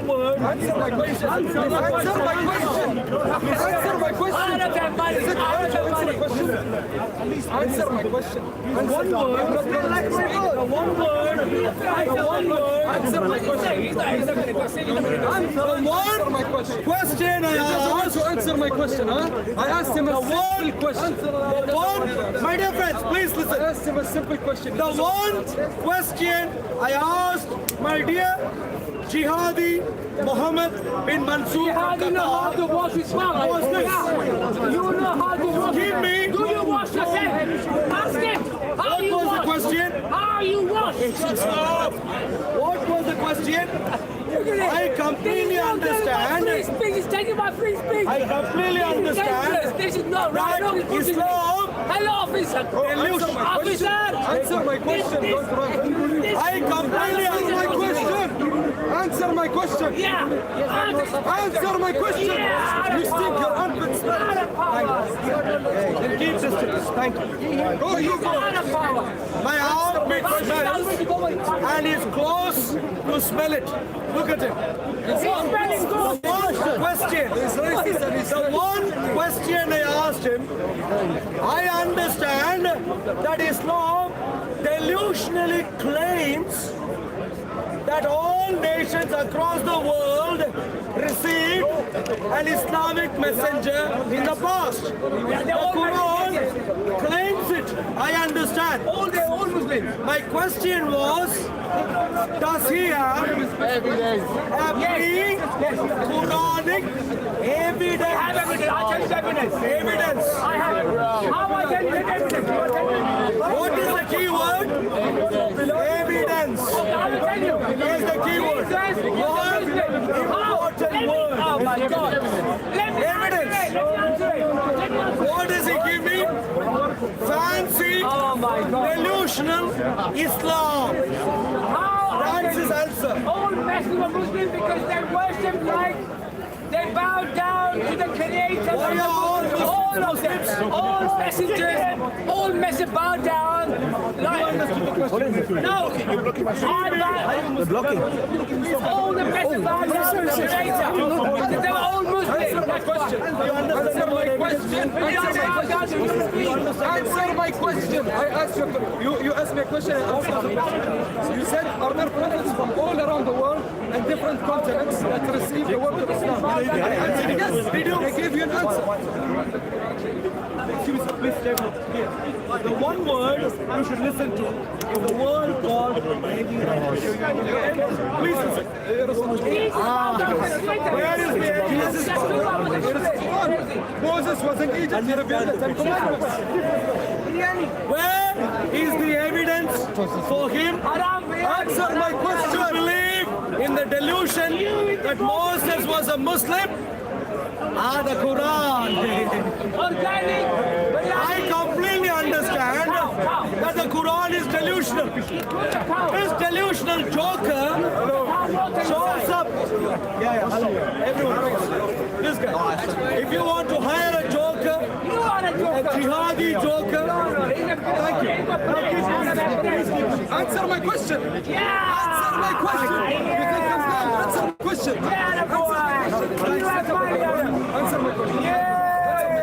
B: word.
E: Answer my question. Answer my question. Answer my question. Answer my question.
B: One word.
E: Answer my question.
B: One question I asked.
E: To answer my question, huh? I asked him a simple question.
B: My dear friends, please
E: I
B: listen.
E: asked him a simple question.
B: The one question I asked my dear jihadi Muhammad bin Mansoor
A: You know how to wash his mouth.
B: was this.
A: You know how to wash.
B: Give me.
A: Do you wash yourself? Ask him. How
B: What
A: you
B: was the
A: wash?
B: question?
A: How you wash?
B: What was the question? I completely understand.
A: Free speech. He's taking my free speech.
B: I completely understand
A: This is not right.
B: that Islam.
A: Hello, officer. Officer.
E: Answer my question. Don't run.
B: I completely
E: Answer my
B: understand.
E: question. Answer my question.
A: Yeah.
E: Answer my question. You stink your armpit smell.
B: Keep distance. Thank you.
E: Go, you go.
B: My armpit smells and he's close to smell it. Look at him. The one question I asked him, I understand that Islam delusionally claims that all nations across the world received an Islamic messenger in the past. The Quran claims it. I understand. All Muslims. My question was, does he have a pre-Quranic evidence?
A: I have evidence. I'll tell you the evidence.
B: Evidence.
A: I have it. How I tell you the evidence?
B: What is the key word? Evidence.
A: I will tell you.
B: Here's the key word. One important word.
A: Oh my God. Let me
B: Evidence.
A: answer it.
B: What does he give me? Fancy,
A: Oh my God.
B: delusional Islam. That's his answer.
A: All Muslims because they worship like they bow down to the creator.
B: Why are all
A: All of them. All messengers. All messengers bow down. Like, no.
G: They're blocking.
A: All the messengers bow down to the creator. They were all Muslims.
E: Answer my question. Answer my question. Answer my question. I asked you asked me a question. I answered the question. You said, are there prophets from all around the world and different continents that receive the word of Islam? I answered yes. I gave you an answer.
C: Excuse me, sir, please stay here. The one word you should listen to is the word called evidence. Please listen. Where is the evidence?
E: Moses was in Egypt, he revealed the Ten Commandments.
C: Where is the evidence for him?
E: Answer my question.
C: To believe in the delusion that Moses was a Muslim? The Quran. I completely understand that the Quran is delusional. This delusional joker shows up. Hello. Everyone. This guy. If you want to hire a joker, a jihadi joker, thank you.
E: Answer my question. Answer my question. You think I'm dumb? Answer my question. Answer my question.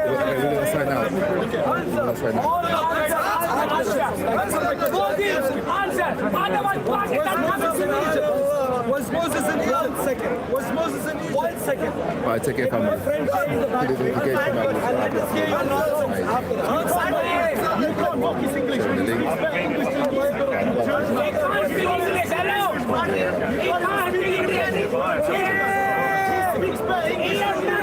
H: Okay, we're gonna sign out. We're gonna sign out.
E: Was Moses in Egypt? 1 second. Was Moses in Egypt?
C: 1 second.
H: Alright, take care, family.
C: You can't walk his English.
H: The link.
A: He can't speak English.